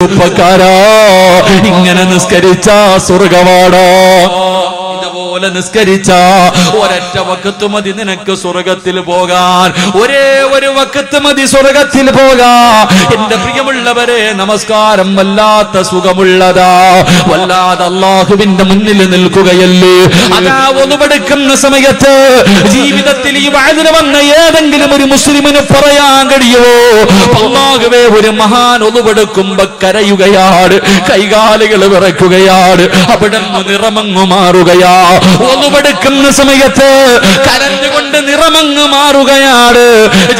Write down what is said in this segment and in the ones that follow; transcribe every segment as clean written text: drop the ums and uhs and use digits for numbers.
ചെറുപ്പക്കാരാ, ഇങ്ങനെ നിസ്കരിച്ച സ്വർഗവാടോ. ഇതുപോലെ നിസ്കരിച്ച ഒരൊറ്റ വഖത്ത് മതി നിനക്ക് സ്വർഗത്തിൽ പോകാൻ. ഒരേ ഒരു വഖത്ത് മതി സ്വർഗത്തിൽ പോകാൻ. എന്റെ പ്രിയമുള്ളവരെ, നമസ്കാരം വല്ലാത്ത സുഖമുള്ളതാ. വല്ലാതെ അള്ളാഹുവിന്റെ മുന്നിൽ നിൽക്കുകയല്ലേ. അതാ ഒന്നുപെടുക്കുന്ന സമയത്ത് ജീവിതത്തിൽ ഈ വഅദിന് വന്ന ഏതെങ്കിലും ഒരു മുസ്ലിമിന് പറയാൻ കഴിയുമോ, അല്ലാഹുവേ ഒരു മഹാൻ ഒന്നുപെടുക്കുമ്പോ കരയുകയാണ്, കൈകാലുകൾ വിറയ്ക്കുകയാണ്, അവിടെ നിറമങ്ങു മാറുകയാ. ഒന്നുപെടുക്കുന്ന സമയത്ത് കരഞ്ഞുകൊണ്ട് നിറമങ്ങ് മാറുകയാണ്.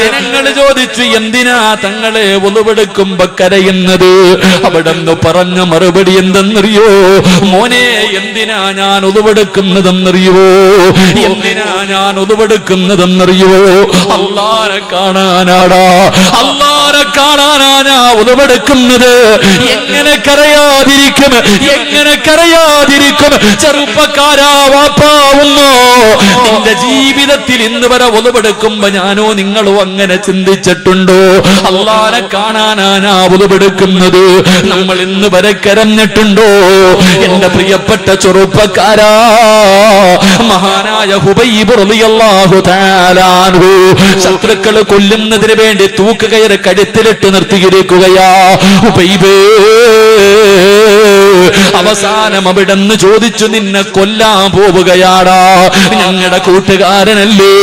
ജനങ്ങൾ ചോദിച്ചു, എന്തിനാ തങ്ങളെ ഒന്നുപെടുക്കുമ്പോ കരയുന്നത്? അവിടെ നിന്ന് പറഞ്ഞ മറുപടി എന്തെന്നറിയോ? മോനെ, എന്തിനാ ഞാൻ ഒന്നുപെടുക്കുന്നതെന്നറിയോ? എന്തിനാ ഞാൻ ഒന്നുപെടുക്കുന്നതെന്നറിയോ? അല്ലാഹനെ കാണാനാടാ, അല്ലാഹനെ കാണാനാ ഒന്നുപെടുക്കുന്നത്. എങ്ങനെ കരയാതിരിക്കും, എങ്ങനെ കരയാതിരിക്കും? ചെറുപ്പക്കാരാ, വാപ്പാവുന്നോ, നിന്റെ ജീവിതത്തിൽ ഇന്ന് വരെ ഒന്നുപെടുക്കുമ്പോ ഞാനോ നിങ്ങളോ അങ്ങനെ ചിന്തിച്ചിട്ടുണ്ടോ? അല്ലാഹനെ കാണാനാ ഒന്നുപെടുക്കുന്നത്. നമ്മൾ ഇന്ന് വരെ കരഞ്ഞിട്ടുണ്ടോ? എന്റെ പ്രിയപ്പെട്ട ചെറുപ്പക്കാരാ, മഹാനായ ഹുബൈബ് റളിയല്ലാഹു തആല അൻഹു ശത്രുക്കളെ കൊല്ലുന്നതിന് വേണ്ടി തൂക്കുകയറ് കഴുത്തിലിട്ട് നിർത്തിയിരിക്കുകയാ. ഹുബൈബേ, അവസാനം അവിടെന്ന് ചോദിച്ചു, നിന്നെ കൊല്ലാൻ പോവുകയാടാ, ഞങ്ങളുടെ കൂട്ടുകാരനല്ലേ,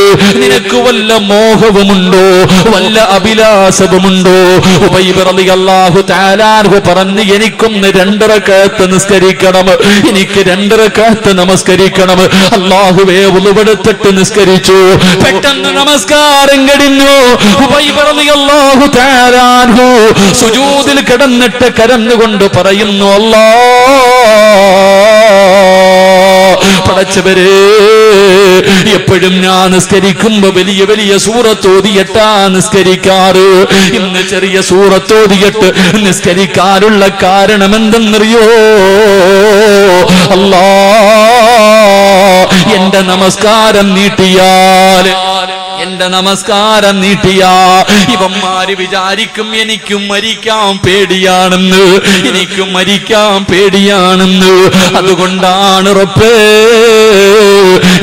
നിനക്ക് വല്ല മോഹവുമുണ്ടോ, വല്ല അഭിലാഷവുമുണ്ടോ? ഹുബൈബ് റളിയല്ലാഹു തആല അൻഹു പറഞ്ഞു, എനിക്കൊന്ന് 2 റക്അത്ത് നിസ്കരിക്കണം, എനിക്ക് 2 റക്അത്ത് നമസ്കരിക്കണം. അല്ലാഹുവേ, വുളുവെടുത്തിട്ട് നിസ്കരിച്ചു. പെട്ടെന്ന് നമസ്കാരം കഴിഞ്ഞു. ഹുബൈബ് റളിയല്ലാഹു തആല അൻഹു സുജൂദിൽ കിടന്നിട്ട് കരഞ്ഞുകൊണ്ട് പറയുന്നു, പടച്ചവരേ, എപ്പോഴും ഞാൻ നിസ്കരിക്കുമ്പോ വലിയ വലിയ സൂറത്തോതിയിട്ടാ നിസ്കരിക്കാറ്. ഇന്ന് ചെറിയ സൂറത്തോതിയിട്ട് നിസ്കരിക്കാനുള്ള കാരണം എന്തെന്നറിയോ? അല്ലാ, എന്റെ നമസ്കാരം നീട്ടിയാൽ, എന്റെ നമസ്കാരം നീട്ടിയാ ഇവന്മാര് വിചാരിക്കും എനിക്കും മരിക്കാൻ പേടിയാണെന്ന്, എനിക്കും മരിക്കാൻ പേടിയാണെന്ന്. അതുകൊണ്ടാണ് റബ്ബേ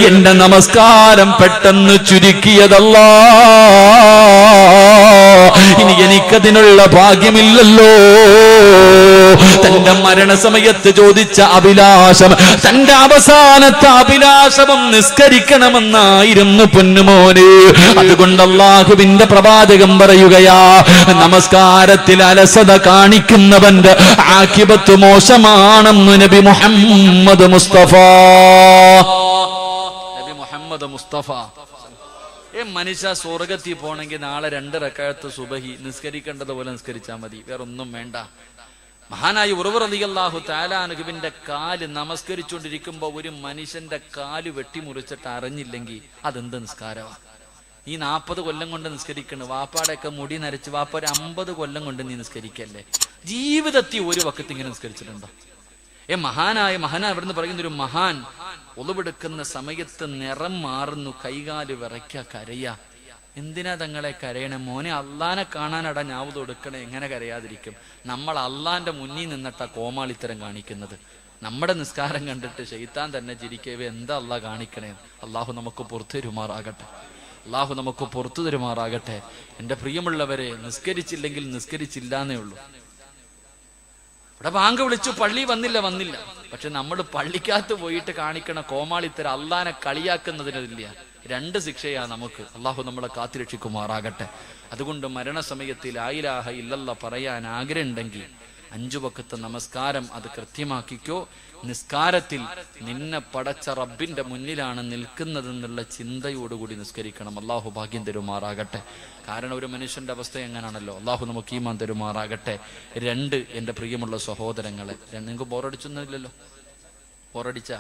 എന്റെ നമസ്കാരം പെട്ടെന്ന് ചുരുക്കിയതല്ലാ. ഇനി എനിക്കതിനുള്ള ഭാഗ്യമില്ലല്ലോ. തന്റെ മരണസമയത്ത് ചോദിച്ച അഭിലാഷം, തന്റെ അവസാനത്തെ അഭിലാഷവും നിസ്കരിക്കണമെന്നായിരുന്നു പൊന്നുമോന്. അതുകൊണ്ട് അല്ലാഹുവിന്റെ പ്രവാചകൻ പറയുകയാ, നമസ്കാരത്തിൽ അലസത കാണിക്കുന്നവന്റെ ആഖിബത്ത് മോശമാണെന്ന് നബി മുഹമ്മദ് മുസ്തഫ. നബി മുഹമ്മദ് മുസ്തഫ. മനുഷ്യ സ്വർഗത്തിൽ പോണെങ്കിൽ നാളെ 2 റക്അത്ത് സുബഹി നിസ്കരിക്കേണ്ടതുപോലെ നിസ്കരിച്ചാൽ മതി, വേറൊന്നും വേണ്ട. മഹാനായ ഉറവ റളിയല്ലാഹു തആല അൻഹുവിന്റെ കാല് നമസ്കരിച്ചുകൊണ്ടിരിക്കുമ്പോ ഒരു മനുഷ്യന്റെ കാല് വെട്ടിമുറിച്ചിട്ട് അറിഞ്ഞില്ലെങ്കിൽ അതെന്ത് നിസ്കാരമാണ്? ഈ 40 കൊല്ലം കൊണ്ട് നിസ്കരിക്കണം. വാപ്പാടെയൊക്കെ മുടി നരച്ച് വാപ്പ ഒരു 50 കൊല്ലം കൊണ്ട് നീ നിസ്കരിക്കല്ലേ? ജീവിതത്തിൽ ഒരു വക്കത്ത് ഇങ്ങനെ നിസ്കരിച്ചിട്ടുണ്ടോ? മഹാനായ അവിടുന്ന് പറയുന്ന ഒരു മഹാൻ ഒളിവെടുക്കുന്ന സമയത്ത് നിറം മാറുന്നു, കൈകാല് വിറയ്ക്ക, കരയ. എന്തിനാ തങ്ങളെ കരയണേ? മോനെ, അള്ളാനെ കാണാനടാ ഞാവത് കൊടുക്കണേ. എങ്ങനെ കരയാതിരിക്കും? നമ്മൾ അള്ളാന്റെ മുന്നിൽ നിന്നിട്ടാ കോമാളിത്തരം കാണിക്കുന്നത്. നമ്മുടെ നിസ്കാരം കണ്ടിട്ട് ശൈത്താൻ തന്നെ ചിരിക്കവേ, എന്താ അള്ളാഹ് കാണിക്കണേ? അള്ളാഹു നമുക്ക് പുറത്തു തരുമാറാകട്ടെ, അള്ളാഹു നമുക്ക് പുറത്തു തരുമാറാകട്ടെ. എന്റെ പ്രിയമുള്ളവരെ, നിസ്കരിച്ചില്ലെങ്കിൽ നിസ്കരിച്ചില്ലാന്നേ ഉള്ളൂ. ഇവിടെ ബാങ്ക് വിളിച്ചു, പള്ളി വന്നില്ല. പക്ഷെ നമ്മൾ പള്ളിക്കകത്ത് പോയിട്ട് കാണിക്കണ കോമാളിത്തരം അള്ളാനെ കളിയാക്കുന്നതിനില്ല. 2 ശിക്ഷയാ നമുക്ക്. അള്ളാഹു നമ്മളെ കാത്തിരക്ഷിക്കുമാറാകട്ടെ. അതുകൊണ്ട് മരണസമയത്ത് ലാ ഇലാഹ ഇല്ലല്ലാഹ് പറയാൻ ആഗ്രഹമുണ്ടെങ്കിൽ 5 വഖത്ത് നമസ്കാരം അത് കൃത്യമാക്കിക്കോ. നിസ്കാരത്തിൽ നിന്നെ പടച്ച റബ്ബിന്റെ മുന്നിലാണ് നിൽക്കുന്നതെന്നുള്ള ചിന്തയോടുകൂടി നിസ്കരിക്കണം. അള്ളാഹു ഭാഗ്യം തരുമാറാകട്ടെ. കാരണം ഒരു മനുഷ്യന്റെ അവസ്ഥ എങ്ങനെയാണല്ലോ. അള്ളാഹു നമുക്ക് ഈമാൻ തരുമാറാകട്ടെ. 2, എന്റെ പ്രിയമുള്ള സഹോദരങ്ങളെ, നിങ്ങൾക്ക് ബോറടിച്ചൊന്നുമില്ലല്ലോ? ബോറടിച്ച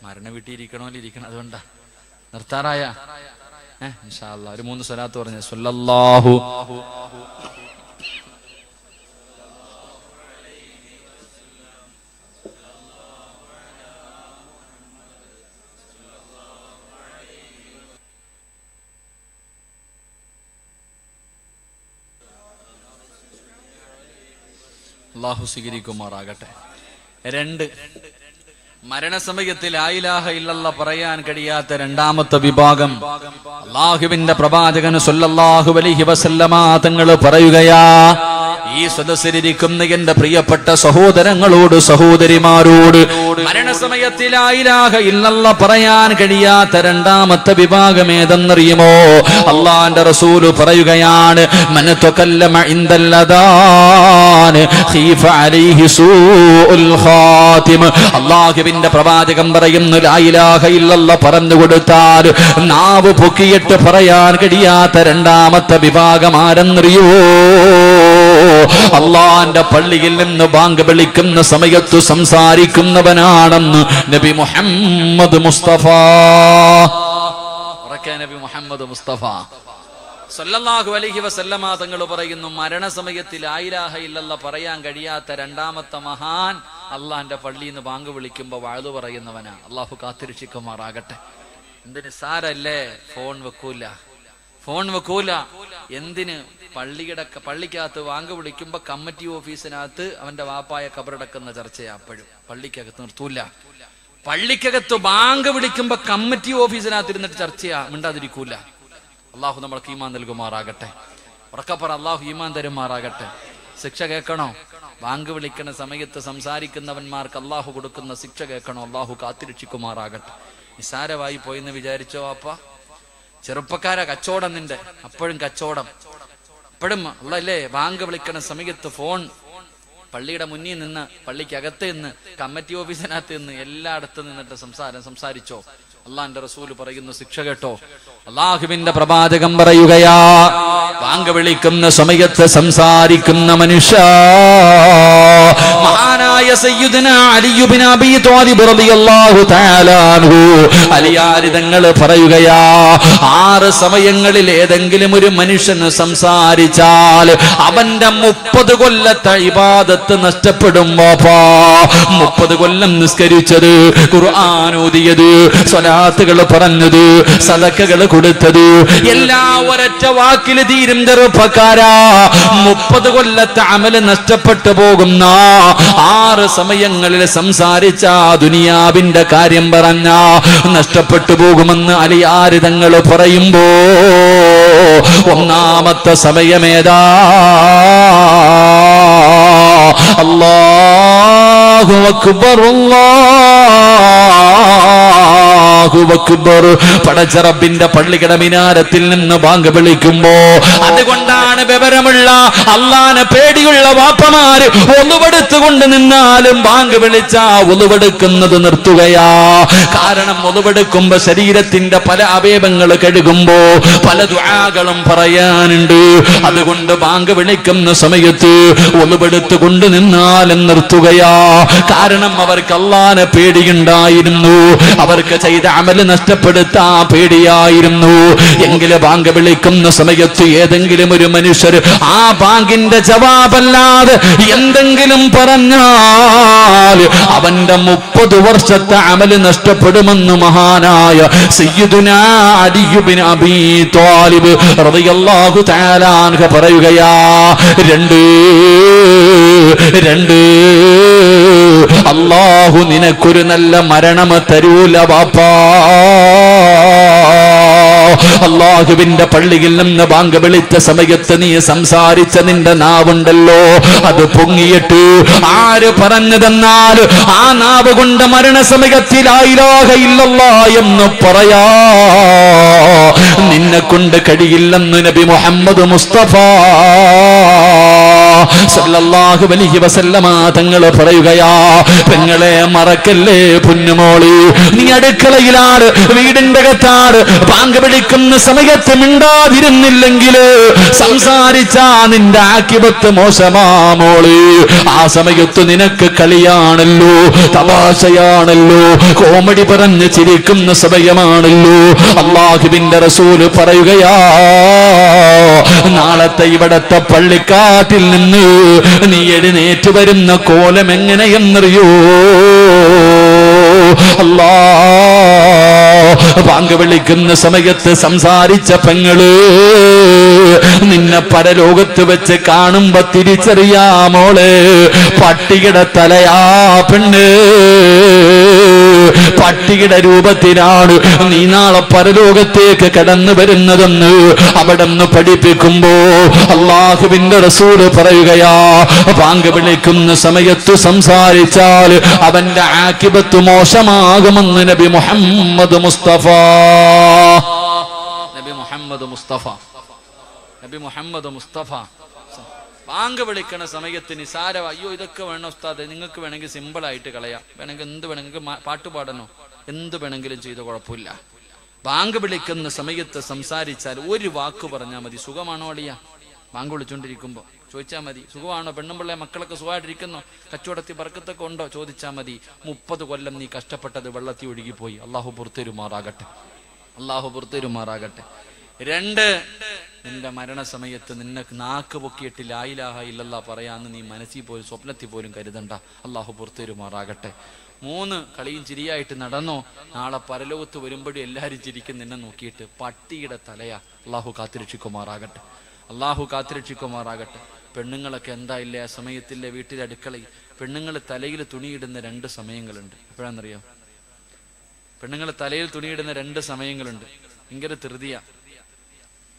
മരണ വീട്ടിയിരിക്കണമല്ലോ, ഇരിക്കണം. അതുകൊണ്ടാ നിർത്താറായ ഇൻഷാ അല്ലാഹ് ഒരു 3 സ്വലാത്ത് പറഞ്ഞ സ്വല്ലല്ലാഹു അള്ളാഹു സ്വീകരിക്കുമാറാകട്ടെ. 2, മരണസമയത്തിൽ ലാ ഇലാഹ ഇല്ലല്ലാഹ് പറയാൻ കഴിയാത്ത രണ്ടാമത്തെ വിഭാഗം അള്ളാഹുവിന്റെ പ്രവാചകൻ സല്ലല്ലാഹു അലൈഹി വസല്ലമ തങ്ങൾ പറയുകയാ, ഈ സദസ്സിലിരിക്കുന്ന എന്റെ പ്രിയപ്പെട്ട സഹോദരങ്ങളോട് സഹോദരിമാരോട്, മരണസമയത്തിൽ ലാ ഇലാഹ ഇല്ലല്ലാഹ് പറയാൻ കഴിയാത്ത രണ്ടാമത്തെ വിഭാഗം ഏതെന്നറിയുമോ? അള്ളാന്റെ റസൂല് പറയുകയാണ്, മൻ തകല്ലമ ഇൻദൽ അദാൻ ഖീഫ അലൈഹി സൂഉൽ ഖാതിമ. അല്ലാഹുവിന്റെ പ്രവാചകൻ പറയുന്നു, ലാ ഇലാഹ ഇല്ലല്ലാഹ് പറഞ്ഞു കൊടുത്താൽ നാവ് പൊക്കിയിട്ട് പറയാൻ കഴിയാത്ത രണ്ടാമത്തെ വിഭാഗം ആരെന്നറിയോ? അള്ളാന്റെ പള്ളിയിൽ നിന്ന് ബാങ്ക് വിളിക്കുന്ന സമയത്ത് സംസാരിക്കുന്നവനാണെന്ന് നബി മുഹമ്മദ് മുസ്തഫ. നബി മുഹമ്മദ് മുസ്തഫ സല്ലല്ലാഹു അലൈഹി വസല്ലമ തങ്ങൾ പറയുന്നു, മരണസമയത്തിൽ ലാ ഇലാഹ ഇല്ലല്ലാഹ് പറയാൻ കഴിയാത്ത രണ്ടാമത്തെ മഹാൻ അള്ളാന്റെ പള്ളിയിൽ നിന്ന് ബാങ്ക് വിളിക്കുമ്പോ വഅദ് പറയുന്നവനാ. അള്ളാഹു കാത്തിരക്ഷിക്കുമാറാകട്ടെ. എന്ത് നിസ്സാരല്ലേ? ഫോൺ വെക്കൂല. എന്തിന്? പള്ളിക്കകത്ത് ബാങ്ക് വിളിക്കുമ്പോ കമ്മിറ്റി ഓഫീസിനകത്ത് അവന്റെ വാപ്പായ ഖബറടക്കുന്ന ചർച്ചയാ. അപ്പോഴും പള്ളിക്കകത്ത് നിർത്തൂല. പള്ളിക്കകത്ത് ബാങ്ക് വിളിക്കുമ്പോ കമ്മിറ്റി ഓഫീസിനകത്ത് ഇരുന്നിട്ട് ചർച്ചയാ, മിണ്ടാതിരിക്കൂല. അള്ളാഹു നമ്മൾക്ക് ഈമാൻ നൽകുമാറാകട്ടെ. ഉറക്കപ്പറ, അള്ളാഹു ഈമാൻ തരുമാറാകട്ടെ. ശിക്ഷ കേൾക്കണോ? ബാങ്ക് വിളിക്കുന്ന സമയത്ത് സംസാരിക്കുന്നവന്മാർക്ക് അള്ളാഹു കൊടുക്കുന്ന ശിക്ഷ കേൾക്കണോ? അള്ളാഹു കാത്തിരക്ഷിക്കുമാറാകട്ടെ. നിസാരമായി പോയെന്ന് വിചാരിച്ചോ വാപ്പ? ചെറുപ്പക്കാര, കച്ചവടം നിന്റെ. അപ്പോഴും കച്ചവടം. അപ്പോഴും അല്ലേ ബാങ്ക് വിളിക്കുന്ന സമയത്ത് ഫോൺ പള്ളിയുടെ മുന്നിൽ നിന്ന്, പള്ളിക്കകത്ത് നിന്ന്, കമ്മിറ്റി ഓഫീസിനകത്ത് നിന്ന്, എല്ലായിടത്തും നിന്നിട്ട് സംസാരിച്ചോ? അള്ളാന്റെ റസൂല് പറയുന്നു, ശിക്ഷ കേട്ടോ? അള്ളാഹുവിന്റെ പ്രവാചകൻ പറയുകയാ, ബാങ്ക് വിളിക്കുന്ന സമയത്ത് സംസാരിക്കുന്ന മനുഷ്യ, മഹാനായ സയ്യിദുനാ അലി ഇബ്നു അബീ ത്വാലിബ് റളിയല്ലാഹു തആല അൻഹു അലിയാരി തങ്ങൾ പറയുകയാ, 6 സമയങ്ങളിൽ ഏതെങ്കിലും ഒരു മനുഷ്യന് സംസാരിച്ചാൽ അവന്റെ 30 കൊല്ലത്തെ ഇബാദത്ത് നഷ്ടപ്പെടും. 30 കൊല്ലം നിസ്കരിച്ചത്, ഖുർആൻ ഓതിയത്, സ്വലാത്തുകൾ പറഞ്ഞത്, സദഖകൾ കൊടുത്തത്, എല്ലാ ഒരൊറ്റ വാക്കിൽ തീരും. ചെറുപ്പക്കാരാ, 30 കൊല്ലത്തെ അമല് നഷ്ടപ്പെട്ടു പോകുന്ന 6 സമയങ്ങളിൽ സംസാരിച്ച ദുനിയാവിന്റെ കാര്യം പറഞ്ഞ നഷ്ടപ്പെട്ടു പോകുമെന്ന് അലിയാരി തങ്ങൾ പറയുമ്പോ, ഒന്നാമത്തെ സമയമേതാ? അല്ലാഹു അക്ബർ, അല്ലാഹു അക്ബർ. പടച്ച റബ്ബിന്റെ പള്ളിയുടെ മിനാരത്തിൽ നിന്ന് ബാങ്ക് വിളിക്കുമ്പോ, അതുകൊണ്ടാണ് വിവരമുള്ള അള്ളാനെ പേടിയുള്ള വാപ്പമാര് ഒന്നുവെടുത്തുകൊണ്ട് നിന്നാലും ബാങ്ക് വിളിച്ച ഒന്നുവെടുക്കുന്നത് നിർത്തുകയാ. കാരണം ഒന്നുവെടുക്കുമ്പോ ശരീരത്തിന്റെ പല അവയവങ്ങൾ കഴുകുമ്പോ പല ദുആകളും പറയാനുണ്ട്. അതുകൊണ്ട് ബാങ്ക് വിളിക്കുന്ന സമയത്ത് ഒന്നുവെടുത്തുകൊണ്ട് നിന്നാലും നിർത്തുകയാ. കാരണം അവർക്ക് അള്ളാനെ പേടിയുണ്ടായിരുന്നു, അവർക്ക് ചെയ്ത അമല് നഷ്ടപ്പെടുത്താൻ പേടിയായിരുന്നു. എങ്കിലും ബാങ്ക് വിളിക്കുന്ന സമയത്ത് ഏതെങ്കിലും ഒരു മനുഷ്യർ ആ ബാങ്കിന്റെ ജവാബല്ലാതെ എന്തെങ്കിലും പറഞ്ഞാൽ അവന്റെ 30 വർഷത്തെ അമല് നഷ്ടപ്പെടുമെന്ന് മഹാനായ സയ്യിദുനാ അലി ഇബ്നു അബീ ത്വാലിബ് റളിയല്ലാഹു തആല അൻഹു പറയുകയാ. 2 അല്ലാഹു നിനക്കൊരു നല്ല മരണം തരൂല വാപ്പാ. അല്ലാഹുവിന്റെ പള്ളിയിൽ നിന്ന് ബാങ്ക് വിളിച്ച സമയത്ത് നീ സംസാരിച്ച നിന്റെ നാവുണ്ടല്ലോ, അത് പൊങ്ങിയിട്ട് ആര് പറഞ്ഞു തന്നാൽ ആ നാവ് കൊണ്ട് മരണസമയത്തിൽ ലാ ഇലാഹ ഇല്ലല്ലാഹ് എന്ന് പറയാ നിന്നെ കൊണ്ട് കഴിയില്ലെന്ന് നബി മുഹമ്മദ് മുസ്തഫ സല്ലല്ലാഹു അലൈഹി വസല്ലമ തങ്ങൾ പറയുകയാ. പെങ്ങളെ മറക്കല്ലേ പൊന്നുമോളി, നീ അടുക്കളയിലാണ്, വീടിന്റെ അകത്താണ്, ബാങ്ക് വിളിക്കുന്ന സമയത്ത് മിണ്ടാതിരുന്നില്ലെങ്കിൽ സംസാരിച്ചാ നിന്റെ ആക്കിബത്ത് മോശമാ മോളി. ആ സമയത്ത് നിനക്ക് കളിയാണല്ലോ, തമാശയാണല്ലോ, കോമഡി പറഞ്ഞ് ചിരിക്കുന്ന സമയമാണല്ലോ. അല്ലാഹുവിന്റെ റസൂല് പറയുകയാ, നാളത്തെ ഇവിടത്തെ പള്ളിക്കാട്ടിൽ നിന്ന് നീ എഴുന്നേറ്റ് വരുന്ന കോലം എങ്ങനെയെന്നറിയോ? ബാങ്ക് വിളിക്കുന്ന സമയത്ത് സംസാരിച്ച പെങ്ങള് നിന്നെ പരലോകത്ത് വെച്ച് കാണുമ്പോ തിരിച്ചറിയാമോളെ, പട്ടിയുടെ തലയാ പെണ്ണ്, പട്ടിയുടെ രൂപത്തിലാണ് നീ നാളെ പരലോകത്തേക്ക് കടന്നു വരുന്നതെന്ന് അവിടെ നിന്ന് പഠിപ്പിക്കുമ്പോ അല്ലാഹുവിന്റെ റസൂല് പറയുകയാ, ബാങ്ക് വിളിക്കുന്ന സമയത്ത് സംസാരിച്ചാൽ അവന്റെ ആഖിബത്ത് മോശമാകുമെന്ന് നബി മുഹമ്മദ് മുസ്തഫ. നബി മുഹമ്മദ് മുസ്തഫ, നബി മുഹമ്മദ് മുസ്തഫ. ബാങ്ക് വിളിക്കണ സമയത്ത് നിസാര, അയ്യോ ഇതൊക്കെ വേണം ഉസ്താദ്, നിങ്ങൾക്ക് വേണമെങ്കിൽ സിമ്പിളായിട്ട് കളയാം, വേണമെങ്കിൽ എന്ത് വേണമെങ്കിൽ പാട്ട് പാടണോ, എന്ത് വേണമെങ്കിലും ചെയ്ത് കുഴപ്പമില്ല. ബാങ്ക് വിളിക്കുന്ന സമയത്ത് സംസാരിച്ചാൽ ഒരു വാക്ക് പറഞ്ഞാൽ മതി. സുഖമാണോ അളിയ? ബാങ്ക് വിളിച്ചോണ്ടിരിക്കുമ്പോ ചോദിച്ചാൽ മതി, സുഖമാണോ, പെണ്ണുമ്പിള്ളെ മക്കളൊക്കെ സുഖമായിട്ടിരിക്കുന്നോ, കച്ചവടത്തിൽ ബർക്കത്തൊക്കെ ഉണ്ടോ ചോദിച്ചാൽ മതി. 30 കൊല്ലം നീ കഷ്ടപ്പെട്ടത് വെള്ളത്തിൽ ഒഴുകിപ്പോയി. അള്ളാഹു പുറത്തേരുമാറാകട്ടെ, അള്ളാഹു പുറത്തേരുമാറാകട്ടെ. 2, നിന്റെ മരണസമയത്ത് നിന്നെ നാക്ക് പൊക്കിയിട്ട് ലാ ഇലാഹ ഇല്ലല്ലാഹ് പറയാന്ന് നീ മനസ്സിൽ പോലും സ്വപ്നത്തിൽ പോലും കരുതണ്ട. അള്ളാഹു പുറത്തേരുമാറാകട്ടെ. 3, കളിയും ചിരിയായിട്ട് നടന്നോ, നാളെ പരലോകത്ത് വരുമ്പോഴും എല്ലാവരും ചിരിക്കും നിന്നെ നോക്കിയിട്ട്. പട്ടിയുടെ തലയാ. അള്ളാഹു കാത്തിരക്ഷിക്കുമാറാകട്ടെ, അള്ളാഹു കാത്തിരക്ഷിക്കുമാറാകട്ടെ. പെണ്ണുങ്ങളൊക്കെ എന്താ ഇല്ലേ ആ സമയത്തില്ലേ വീട്ടിലെ അടുക്കളയിൽ പെണ്ണുങ്ങൾ തലയിൽ തുണിയിടുന്ന 2 സമയങ്ങളുണ്ട്. എപ്പോഴാണെന്നറിയോ? പെണ്ണുങ്ങൾ തലയിൽ തുണിയിടുന്ന 2 സമയങ്ങളുണ്ട്. ഭയങ്കര ധൃതിയ.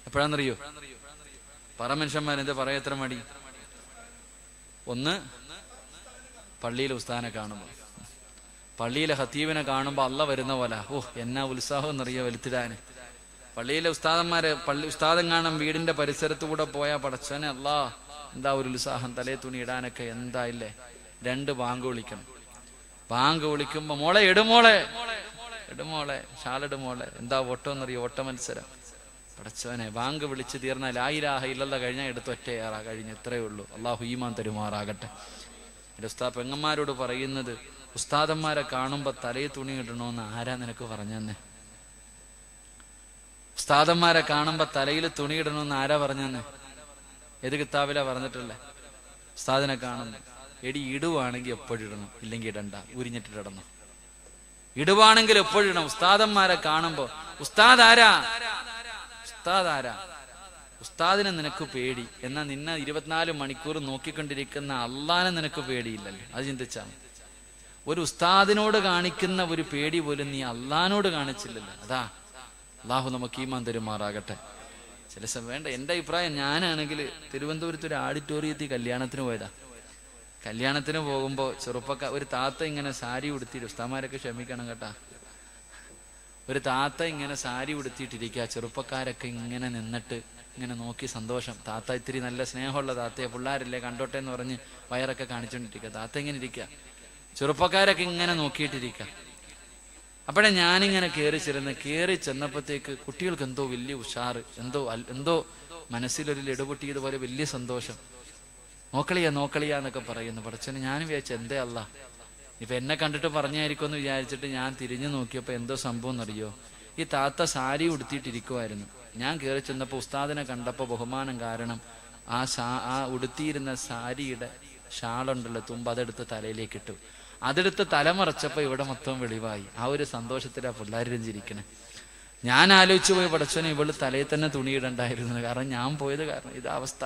എപ്പോഴാണെന്നറിയോ? പറമനുഷ്യന്മാരെന്താ പറയാ എത്ര മടി? 1, പള്ളിയിലെ ഉസ്താദിനെ കാണുമ്പോൾ, പള്ളിയിലെ ഹത്തീബിനെ കാണുമ്പോൾ അള്ള വരുന്ന പോലെ, ഓ എന്നാ ഉത്സാഹം എന്നറിയോ വലുത്തിടാന്. പള്ളിയിലെ ഉസ്താദന്മാരെ ഉസ്താദം കാണാൻ വീടിന്റെ പരിസരത്ത് കൂടെ പോയാൽ പടച്ചോനെ അല്ലാ എന്താ ഒരു ഉത്സാഹം, തലേ തുണി ഇടാനൊക്കെ എന്താ ഇല്ലേ. 2 ബാങ്ക് വിളിക്കണം. ബാങ്ക് വിളിക്കുമ്പോ മോളെ ഇടുമോളെ, ഇടുമോളെ, ഷാലിടുമോളെ, എന്താ ഓട്ടം എന്നറിയോ? ഓട്ട മത്സരം. പടച്ചോനെ ബാങ്ക് വിളിച്ച് തീർന്നാൽ ലാ ഇലാഹ ഇല്ലല്ലാഹ് കഴിഞ്ഞാൽ എടുത്ത് ഒറ്റയേറാ കഴിഞ്ഞു. ഇത്രയേ ഉള്ളൂ. അള്ളാഹു ഈമാൻ തരുമാറാകട്ടെ. എൻ്റെ ഉസ്താദ് പെങ്ങന്മാരോട് പറയുന്നത്, ഉസ്താദന്മാരെ കാണുമ്പോ തലയിൽ തുണി ഇടണോന്ന് ആരാ നിനക്ക് പറഞ്ഞെന്നെ? ഉസ്താദന്മാരെ കാണുമ്പോ തലയിൽ തുണി ഇടണമെന്ന് ആരാ പറഞ്ഞെന്ന്? ഏത് കിതാബിലാ പറഞ്ഞിട്ടല്ലേ? ഉസ്താദിനെ കാണുമ്പോ എടി ഇടുവാണെങ്കിൽ എപ്പോഴിടണം, ഇല്ലെങ്കിൽ ഇടണ്ട, ഉരിഞ്ഞിട്ടിടണം. ഇടുവാണെങ്കിൽ എപ്പോഴിടണം. ഉസ്താദന്മാരെ കാണുമ്പോ ഉസ്താദ് ആരാ, ഉസ്താദ് ആരാ? ഉസ്താദിനെ നിനക്ക് പേടി, എന്നാ നിന്നെ 24 മണിക്കൂർ നോക്കിക്കൊണ്ടിരിക്കുന്ന അള്ളാനെ നിനക്ക് പേടിയില്ലല്ലോ. അത് ചിന്തിച്ചാ ഒരു ഉസ്താദിനോട് കാണിക്കുന്ന ഒരു പേടി പോലും നീ അള്ളാനോട് കാണിച്ചില്ലല്ലോ. അതാ അള്ളാഹു നമുക്ക് ഈമാൻ തരുമാറാകട്ടെ. ചില സമയം വേണ്ട. എൻ്റെ അഭിപ്രായം, ഞാനാണെങ്കിൽ തിരുവനന്തപുരത്ത് ഒരു ഓഡിറ്റോറിയത്തിൽ കല്യാണത്തിന് പോയതാ. കല്യാണത്തിന് പോകുമ്പോൾ ഒരു താത്ത ഇങ്ങനെ സാരി ഉടുത്തിട്ട്, ഉസ്താമാരൊക്കെ ക്ഷമിക്കണം കേട്ടാ, ഒരു താത്ത ഇങ്ങനെ സാരി ഉടുത്തിട്ടിരിക്കുക. ചെറുപ്പക്കാരൊക്കെ ഇങ്ങനെ നിന്നിട്ട് ഇങ്ങനെ നോക്കി സന്തോഷം. താത്ത ഇത്തിരി നല്ല സ്നേഹമുള്ള താത്തയെ, പിള്ളേരില്ലേ കണ്ടോട്ടെ എന്ന് പറഞ്ഞ് വയറൊക്കെ കാണിച്ചോണ്ടിരിക്കുക. താത്ത ഇങ്ങനെ ഇരിക്കുക, ചെറുപ്പക്കാരൊക്കെ ഇങ്ങനെ നോക്കിയിട്ടിരിക്കുക. അപ്പോഴേ ഞാനിങ്ങനെ കയറി ചെന്നപ്പോഴത്തേക്ക് കുട്ടികൾക്ക് എന്തോ വലിയ ഉഷാറ്, എന്തോ മനസ്സിലൊരു ലടുപൊട്ടിയതുപോലെ വലിയ സന്തോഷം. നോക്കളിയാ എന്നൊക്കെ പറയുന്നു. പടച്ചോനെ ഞാൻ വിചാരിച്ചു എന്തേ അല്ല ഇപ്പൊ എന്നെ കണ്ടിട്ട് പറഞ്ഞായിരിക്കും എന്ന് വിചാരിച്ചിട്ട് ഞാൻ തിരിഞ്ഞു നോക്കിയപ്പോ എന്തോ സംഭവം എന്നറിയോ? ഈ താത്ത സാരി ഉടുത്തിയിട്ടിരിക്കുമായിരുന്നു. ഞാൻ കയറി ചെന്നപ്പോ ഉസ്താദിനെ കണ്ടപ്പോ ബഹുമാനം കാരണം ആ ഉടുത്തിയിരുന്ന സാരിയുടെ ഷാളുണ്ടല്ലോ തുമ്പ്, അതെടുത്ത് തലയിലേക്ക് ഇട്ടു. അതെടുത്ത് തലമറച്ചപ്പോ ഇവിടെ മൊത്തം വെളിവായി. ആ ഒരു സന്തോഷത്തിലാ പിള്ളേരും ചിരിക്കണേ. ഞാൻ ആലോചിച്ചു പോയി, പടച്ചോനെ ഇവള് തലയിൽ തന്നെ തുണിയിടണ്ടായിരുന്നു. കാരണം ഞാൻ പോയത് കാരണം ഇതവസ്ഥ.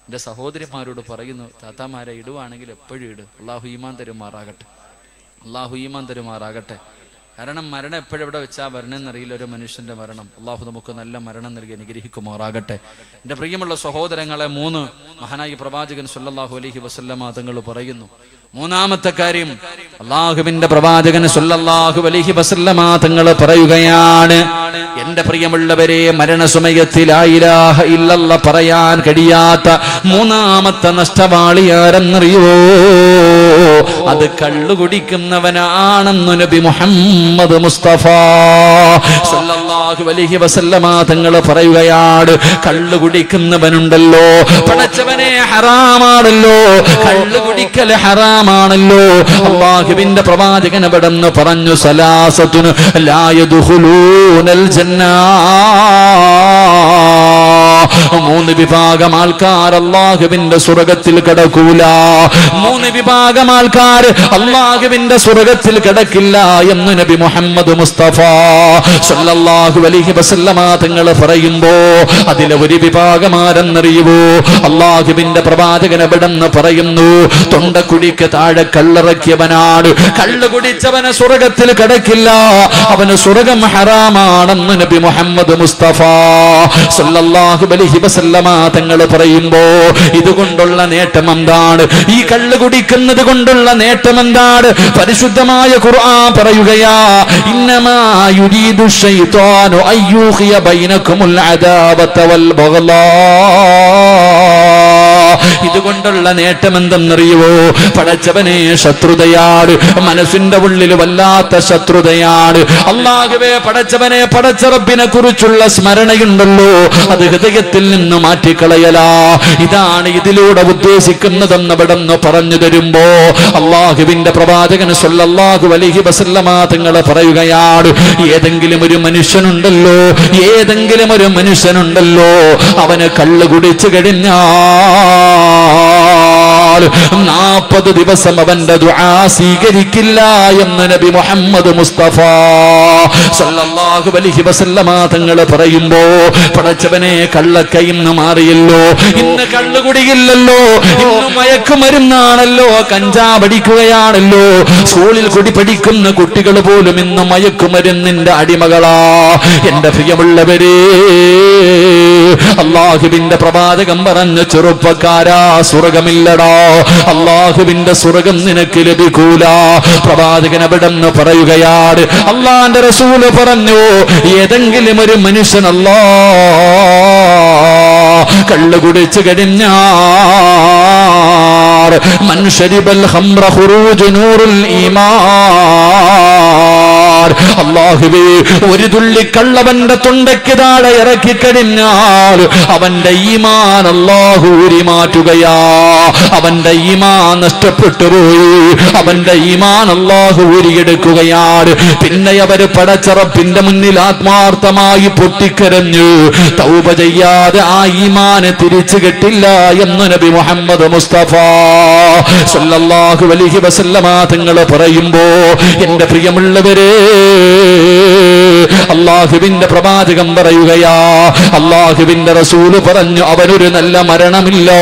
എൻ്റെ സഹോദരിമാരോട് പറയുന്നു, താത്താമാരെ ഇടുവാണെങ്കിൽ എപ്പോഴും ഇടും. അള്ളാഹു ഈമാൻ തരുമാറാകട്ടെ, അള്ളാഹു ഈമാൻ തരുമാറാകട്ടെ. കാരണം മരണം എപ്പോഴെവിടെ വെച്ചാ വരണമെന്നറിയില്ല ഒരു മനുഷ്യന്റെ മരണം. അള്ളാഹു നമുക്ക് നല്ല മരണം നൽകി അനുഗ്രഹിക്കുമാറാകട്ടെ. എൻ്റെ പ്രിയമുള്ള സഹോദരങ്ങളെ, 3 മഹാനായി പ്രവാചകൻ സല്ലല്ലാഹു അലൈഹി വസല്ലമ തങ്ങൾ പറയുന്നു. 3ാമത്തെ കാര്യം, അള്ളാഹുവിന്റെ പ്രവാചകൻ സല്ലല്ലാഹു അലൈഹി വസല്ലമ തങ്ങൾ പറയുകയാണ്, എന്റെ പ്രിയമുള്ളവരെ, മരണസമയത്തിൽ ലാ ഇലാഹ ഇല്ലല്ലാഹ് പറയാൻ കഴിയാത്ത 3ാമത്തെ നഷ്ടവാളി ആരെന്നറിയോ? അത് കള്ളു കുടിക്കുന്നവനാണെന്ന് നബി മുഹമ്മദ് മുസ്തഫ സല്ലല്ലാഹു അലൈഹി വസല്ലമ തങ്ങൾ പറയുകയാണ്. കള്ളു കുടിക്കുന്നവനുണ്ടല്ലോ, പടച്ചവനെ ഹറാമാണല്ലോ, കള്ളു കുടിക്കൽ ഹറാമാണല്ലോ. അല്ലാഹുവിന്റെ പ്രവാചകൻ അവിടെന്ന് പറഞ്ഞു, സലാസത്തുൻ ലാ യദ്ഖുലൂനൽ ജന്ന. മൂന്ന് വിഭാഗം ആൾക്കാർ അല്ലാഹുവിന്റെ സ്വർഗ്ഗത്തിൽ കടക്കൂല. മൂന്ന് വിഭാഗം ആൾക്കാർ അല്ലാഹുവിന്റെ സ്വർഗ്ഗത്തിൽ കടക്കില്ല എന്ന് നബി മുഹമ്മദ് മുസ്തഫ സല്ലല്ലാഹു അലൈഹി വസല്ലമ തങ്ങൾ പറയുമ്പോ അതിലെ ഒരു വിഭാഗം ആരെന്നറിയുവോ? അല്ലാഹുവിന്റെ പ്രവാചകൻ എവിടെന്ന് പറയുന്നു, തൊണ്ടക്കുഴിക്ക് താഴെ കള്ളിറക്കിയവനാണ്. കള്ള് കുടിച്ചവന് സ്വർഗ്ഗത്തിൽ കടക്കില്ല, അവന് സ്വർഗ്ഗം ഹറാമാണെന്ന് നബി മുഹമ്മദ് മുസ്തഫ സല്ലല്ലാഹു അലൈഹി വസല്ലമ തങ്ങൾ പറയുമ്പോ ഇതുകൊണ്ടുള്ള നേട്ടം എന്താണ്? ഈ കള്ള് കുടിക്കുന്നത് കൊണ്ടുള്ള നേട്ടം എന്താണ്? പരിശുദ്ധമായ ഖുർആൻ പറയുകയാ, ഇന്നമാ യുരീദു ശൈത്വാനു അയ്യൂഖിയ ബൈനകുമുൽ അദാവത വൽ ബഗ്ളാ. ഇതുകൊണ്ടുള്ള നേട്ടം എന്തെന്നറിയുവോ? പടച്ചവനെ ശത്രുതയാണ്, മനസ്സിന്റെ ഉള്ളിൽ വല്ലാത്ത ശത്രുതയാണ്. അല്ലാഹുവേ പടച്ചവനെ, പടച്ച റബ്ബിനെ കുറിച്ചുള്ള സ്മരണയുണ്ടല്ലോ, അത് ഹൃദയത്തിൽ നിന്ന് മാറ്റിക്കളയലാ. ഇതാണ് ഇതിലൂടെ ഉദ്ദേശിക്കുന്നതെന്ന് ഇവിടെന്ന് പറഞ്ഞു തരുമ്പോ അല്ലാഹുവിന്റെ പ്രവാചകൻ സല്ലല്ലാഹു അലൈഹി വസല്ലമ തങ്ങൾ പറയുകയാണ്, ഏതെങ്കിലും ഒരു മനുഷ്യനുണ്ടല്ലോ, ഏതെങ്കിലും ഒരു മനുഷ്യനുണ്ടല്ലോ, അവന് കള്ള് കുടിച്ചു കഴിഞ്ഞാൽ 40 ദിവസം അവന്റെ ദുആ സ്വീകരിക്കില്ല എന്ന് നബി മുഹമ്മദ് മുസ്തഫ സല്ലല്ലാഹു അലൈഹി വസല്ലമ തങ്ങൾ പറയുമ്പോ പടച്ചവനെ, കള്ളൊക്കെ ഇന്ന് മാറിയല്ലോ, ഇന്ന് കള്ളുകുടിയില്ലല്ലോ, ഇന്ന് മയക്കുമരുന്നാണല്ലോ, കഞ്ചാവടിക്കുകയാണല്ലോ. സ്കൂളിൽ കുടി പഠിക്കുന്ന കുട്ടികൾ പോലും ഇന്ന് മയക്കുമരുന്നിന്റെ അടിമകളാ. എന്റെ പ്രിയമുള്ളവരെ, അല്ലാഹുവിന്റെ പ്രവാചകൻ പറഞ്ഞ ചെറുപ്പക്കാരാ, സ്വർഗമില്ലടാ, അല്ലാഹുവിന്റെ സ്വർഗം നിനക്ക് ലഭിക്കൂല. പ്രവാചകൻ അവിടെന്ന് പറയുകയാണ്, അല്ലാഹുവിന്റെ റസൂൽ പറഞ്ഞു, ഏതെങ്കിലും ഒരു മനുഷ്യൻ കള്ളു കുടിച്ചു കഴിഞ്ഞാൽ മൻ ശരിബൽ ഖംറ ഖുറൂജു നൂറുൽ ഈമാൻ, അല്ലാഹുവേ ഒരു തുള്ളി കള്ളവന്റെ തൊണ്ടയ്ക്ക് താഴെ ഇറക്കി കഴിഞ്ഞാൽ അവന്റെ ഈമാൻ അല്ലാഹു ഊരി മാറ്റുകയാ. അവന്റെ ഈമാൻ നഷ്ടപ്പെട്ടു പോയി, അവന്റെ ഈമാൻ അല്ലാഹു ഊരിയെടുക്കുകയാണ്. പിന്നെ അവര് പടച്ചറപ്പിന്റെ മുന്നിൽ ആത്മാർത്ഥമായി പൊട്ടിക്കരഞ്ഞു തൗബ ചെയ്യാതെ ആ ഈമാനെ തിരിച്ചു കിട്ടില്ല എന്ന് നബി മുഹമ്മദ് മുസ്തഫ സല്ലല്ലാഹു അലൈഹി വസല്ലമ തങ്ങൾ പറയുമ്പോ എന്റെ പ്രിയമുള്ളവരെ, അല്ലാഹുവിന്റെ പ്രവാചകൻ പറയുകയാ, അല്ലാഹുവിന്റെ റസൂൽ പറഞ്ഞു, അവനൊരു നല്ല മരണമില്ലോ.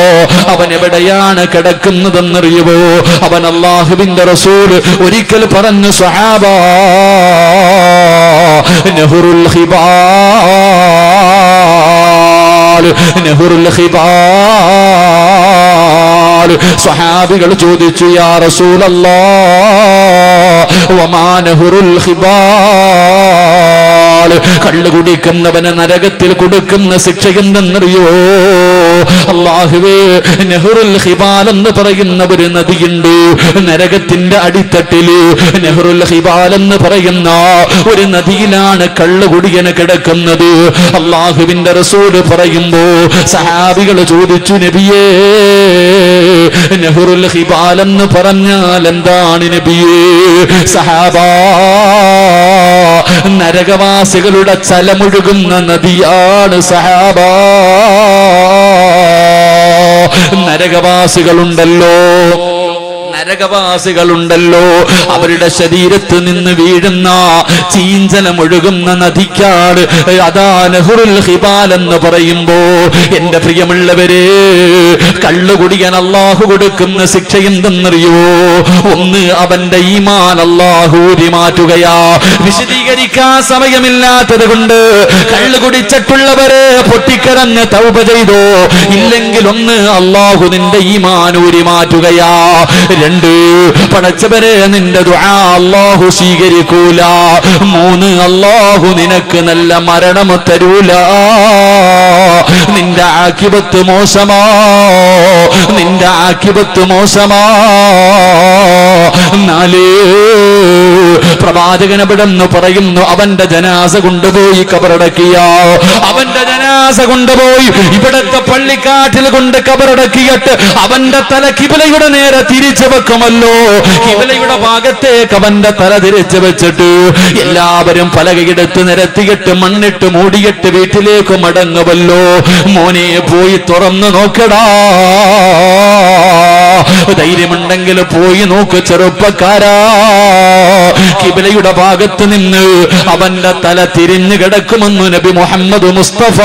അവൻ എവിടെയാണ് കിടക്കുന്നതെന്നറിയുമോ? അവൻ അല്ലാഹുവിന്റെ റസൂൽ ഒരിക്കൽ പറഞ്ഞു, സ്വഹാബാ നഹറുൽ ഖിബാൽ, നഹറുൽ ഖിബാൽ. സ്വഹാബികൾ ചോദിച്ചു, യാ റസൂലല്ലാഹ് വമാ നഹറുൽ ഖിബാൽ, കള്ളു കുടിക്കുന്നവന് നരകത്തിൽ കൊടുക്കുന്ന ശിക്ഷ എന്തെന്നറിയോ? അല്ലാഹുവേ, നെഹ്റുൽ ഖിബാൽ എന്ന് പറയുന്ന ഒരു നദിയുണ്ട് നരകത്തിന്റെ അടിത്തട്ടില്. നെഹ്റുൽ ഖിബാൽ എന്ന് പറയുന്ന ഒരു നദിയിലാണ് കള്ളുകുടിയന് കിടക്കുന്നത്. അല്ലാഹുവിന്റെ റസൂൽ പറയുമ്പോ സഹാബികൾ ചോദിച്ചു, നബിയേ, നെഹ്റുൽ ഖിബാൽ എന്ന് പറഞ്ഞാൽ എന്താണ് നബിയേ? സഹാബാ, നരകവാസികളുടെ ചലമൊഴുകുന്ന നദിയാണ് സഹാബാ. നരകവാസികളുണ്ടല്ലോ, നരകവാസികളുണ്ടല്ലോ, അവരുടെ ശരീരത്ത് നിന്ന് വീഴുന്ന ചീഞ്ചലമൊഴുകുന്ന നദിക്കാണ് അതാ നഹ്റുൽ ഖിബാൽ എന്ന് പറയുമ്പോ എന്റെ പ്രിയമുള്ളവരെ, കള്ളുകുടിയൻ അല്ലാഹു കൊടുക്കുന്ന ശിക്ഷ എന്തെന്നറിയോ? ഒന്ന്, അവന്റെ ഈമാൻ അല്ലാഹു ഊരി മാറ്റുകയാ. വിശദീകരിക്കാൻ സമയമില്ലാത്തത് കൊണ്ട് കള്ളു കുടിച്ചിട്ടുള്ളവരെ പൊട്ടിക്കരഞ്ഞ് തൗബ ചെയ്തോ, ഇല്ലെങ്കിൽ ഒന്ന്, അല്ലാഹു നിന്റെ ഈമാൻ ഊരി മാറ്റുകയാ. രണ്ട്, പടച്ചവരെ നിന്റെ ദുആ അല്ലാഹു സ്വീകരിക്കൂല. മൂന്ന്, അല്ലാഹു നിനക്ക് നല്ല മരണം തരൂല. നിന്റെ ആഖിബത്ത് മോശമാ, നിന്റെ ആഖിബത്ത് മോശമാ. നാല്, പ്രവാചകൻ എവിടെന്ന് പറയുന്നു, അവന്റെ ജനാസ കൊണ്ടുപോയി കബറടക്കിയ, അവന്റെ ജനാസ കൊണ്ടുപോയി ഇവിടത്തെ പള്ളിക്കാട്ടിൽ കൊണ്ട് കബറടക്കിയിട്ട് അവന്റെ തല കിബിലയുടെ നേരെ തിരിച്ചു വെക്കും. നടക്കുമല്ലോ. ഖിബലയുടെ ഭാഗത്തേക്ക് അവന്റെ തല തിരിച്ചു വെച്ചിട്ട് എല്ലാവരും പലകയെടുത്ത് നിരത്തിയിട്ട് മണ്ണിട്ട് മൂടിയിട്ട് വീട്ടിലേക്ക് മടങ്ങുമല്ലോ. മോനെ പോയി തുറന്നു നോക്കടാ, ധൈര്യമുണ്ടെങ്കിൽ പോയി നോക്ക് ചെറുപ്പക്കാരാ. ഖിബലയുടെ ഭാഗത്ത് നിന്ന് അവന്റെ തല തിരിഞ്ഞു കിടക്കുമെന്ന് നബി മുഹമ്മദ് മുസ്തഫ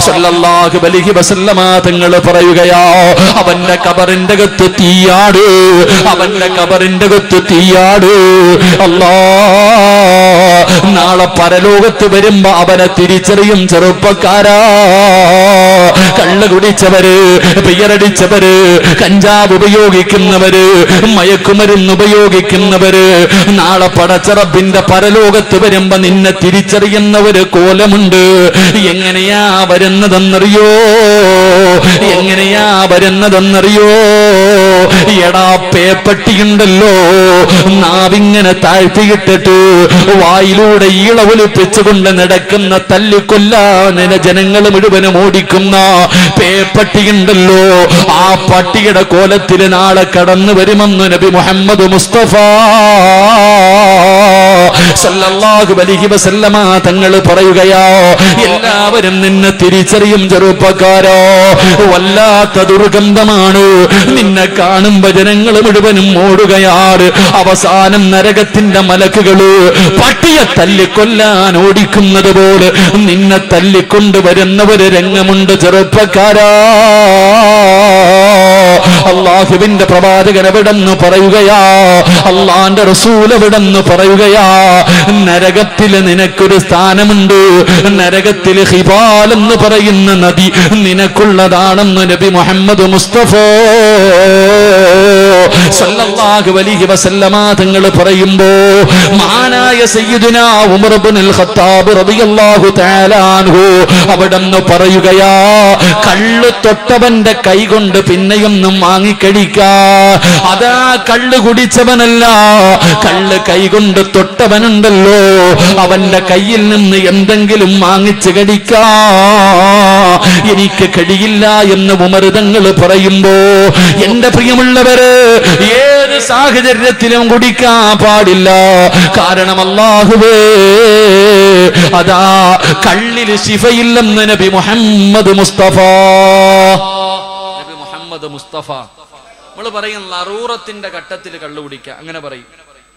സല്ലല്ലാഹു അലൈഹി വസല്ലമ തങ്ങൾ പറയുകയാ, അവന്റെ ഖബറിന്റെ അകത്ത് തീയാട്, അവന്റെ ഖബറിന്റെ അകത്ത് തീയാട്. അല്ലാഹ് നാളെ പരലോകത്ത് വരുമ്പോ അവനെ തിരിച്ചറിയും ചെറുപ്പക്കാരാ. കള്ള് കുടിച്ചവര്, പിയറടിച്ചവര്, കഞ്ചാവ് ഉപയോഗിക്കുന്നവര്, മയക്കുമരുന്ന് ഉപയോഗിക്കുന്നവര് നാളെ പടച്ചറബിന്റെ പരലോകത്ത് വരുമ്പോ നിന്നെ തിരിച്ചറിയുന്ന ഒരു കോലമുണ്ട്. എങ്ങനെയാ വരുന്നതെന്നറിയോ? എങ്ങനെയാ വരുന്നതെന്നറിയോ? എടാ പേപ്പട്ടിയുണ്ടല്ലോ, നാവിങ്ങനെ താഴ്ത്തിയിട്ടിട്ട് വായിലൂടെ ഈള ഒലിപ്പിച്ചുകൊണ്ട് നടക്കുന്ന തല്ലിക്കൊല്ലാൻ ജനങ്ങൾ മുഴുവനും ഓടിക്കുന്ന പേപ്പട്ടിയുണ്ടല്ലോ, ആ പട്ടിയുടെ കോലത്തിൽ നാളെ കടന്നു വരുമെന്ന് നബി മുഹമ്മദ് മുസ്തഫ സല്ലല്ലാഹു അലൈഹി വസല്ലമ തങ്ങൾ പറയുകയാ, എല്ലാവരും നിന്നെ തിരിച്ചറിയും ചെറുപ്പക്കാരോ. വല്ലാത്ത ദുർഗന്ധമാണ്, നിന്നെ കാണുമ്പോ ജനങ്ങൾ മുഴുവനും ഓടുകയാണ്. അവസാനം നരകത്തിന്റെ മലക്കുകള് പട്ടിയെ തല്ലിക്കൊല്ലാൻ ഓടിക്കുന്നത് പോലെ നിന്നെ തല്ലിക്കൊണ്ടുവരുന്ന ഒരു രംഗമുണ്ട് ചെറുപ്പക്കാരാ. അല്ലാഹുവിന്റെ പ്രവാചകൻ എവിടെന്ന് പറയുകയാ, അള്ളാന്റെ റസൂൽ എവിടെന്ന് പറയുകയാ, നരകത്തില് നിനക്കൊരു സ്ഥാനമുണ്ട്. നരകത്തില് ഹിബാൽ എന്ന് പറയുന്ന നദി നിനക്കുള്ളതാണെന്ന് നബി മുഹമ്മദ് മുസ്തഫ സല്ലല്ലാഹു അലൈഹി വസല്ലമ തങ്ങൾ പറയുമ്പോ മഹാനായ സയ്യിദുനാ ഉമർ ഇബ്നുൽ ഖത്താബ് റളിയല്ലാഹു തആല അൻഹു അവിടെന്ന് പറയുകയാ, കള്ള് തൊട്ടവന്റെ കൈ കൊണ്ട് പിന്നെയൊന്നും വാങ്ങിക്കടിക്കാ. അതാ കള്ള് കുടിച്ചവനല്ല, കള്ള് കൈകൊണ്ട് തൊട്ടവനുണ്ടല്ലോ, അവന്റെ കയ്യിൽ നിന്ന് എന്തെങ്കിലും വാങ്ങിച്ച് കടിക്കാ എനിക്ക് കഴിയില്ല എന്ന് ഉമർ തങ്ങൾ പറയുമ്പോ, എന്റെ പ്രിയമുള്ളവര്, ഏത് സാഹചര്യത്തിലും കുടിക്കാൻ പാടില്ല. കാരണം അല്ലാഹുവേ, അതാ കള്ളില് ശിഫയില്ലെന്ന് നബി മുഹമ്മദ് മുസ്തഫ. നബി മുഹമ്മദ് മുസ്തഫ നമ്മൾ പറയും ലറൂറത്തിന്റെ ഘട്ടത്തിൽ കള്ളു കുടിക്കുക, അങ്ങനെ പറയും.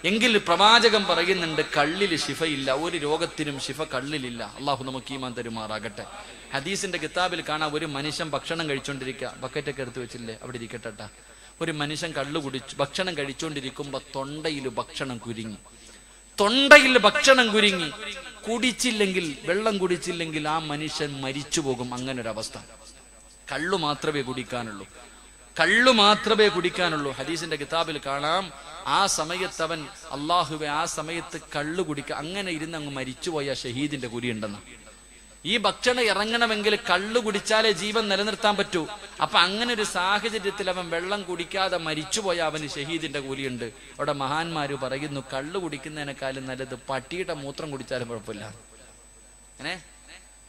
എങ്കിൽ പ്രവാചകൻ പറയുന്നുണ്ട് കള്ളില് ശിഫയില്ല, ഒരു രോഗത്തിനും ശിഫ കള്ളിലില്ല. അള്ളാഹു നമുക്ക് ഈമാൻ തരുമാറാകട്ടെ. ഹദീസിന്റെ കിതാബിൽ കാണാം, ഒരു മനുഷ്യൻ ഭക്ഷണം കഴിച്ചോണ്ടിരിക്കുക, ബക്കറ്റൊക്കെ എടുത്തു വെച്ചില്ലേ അവിടെ ഇരിക്കട്ടെ. ഒരു മനുഷ്യൻ കള്ളു കുടിച്ചു ഭക്ഷണം കഴിച്ചോണ്ടിരിക്കുമ്പോ തൊണ്ടയിൽ ഭക്ഷണം കുരുങ്ങി, തൊണ്ടയിൽ ഭക്ഷണം കുരുങ്ങി. കുടിച്ചില്ലെങ്കിൽ, വെള്ളം കുടിച്ചില്ലെങ്കിൽ ആ മനുഷ്യൻ മരിച്ചു പോകും. അങ്ങനെ ഒരു അവസ്ഥ. കള്ളു മാത്രമേ കുടിക്കാനുള്ളൂ, കള്ളു മാത്രമേ കുടിക്കാനുള്ളൂ. ഹദീസിന്റെ കിതാബിൽ കാണാം, ആ സമയത്ത് അവൻ അള്ളാഹുവെ, ആ സമയത്ത് കള്ളു കുടിക്കുക, അങ്ങനെ ഇരുന്ന് അങ്ങ് മരിച്ചുപോയ ഷഹീദിന്റെ കൂലിയുണ്ടെന്ന്. ഈ ഭക്ഷണം ഇറങ്ങണമെങ്കിൽ കള്ളു കുടിച്ചാലേ ജീവൻ നിലനിർത്താൻ പറ്റൂ. അപ്പൊ അങ്ങനെ ഒരു സാഹചര്യത്തിൽ അവൻ വെള്ളം കുടിക്കാതെ മരിച്ചുപോയ അവന് ഷഹീദിന്റെ കൂലിയുണ്ട്. അവിടെ മഹാന്മാര് പറയുന്നു, കള്ളു കുടിക്കുന്നതിനേക്കാളും നല്ലത് പട്ടിയുടെ മൂത്രം കുടിച്ചാലും കുഴപ്പമില്ല. അങ്ങനെ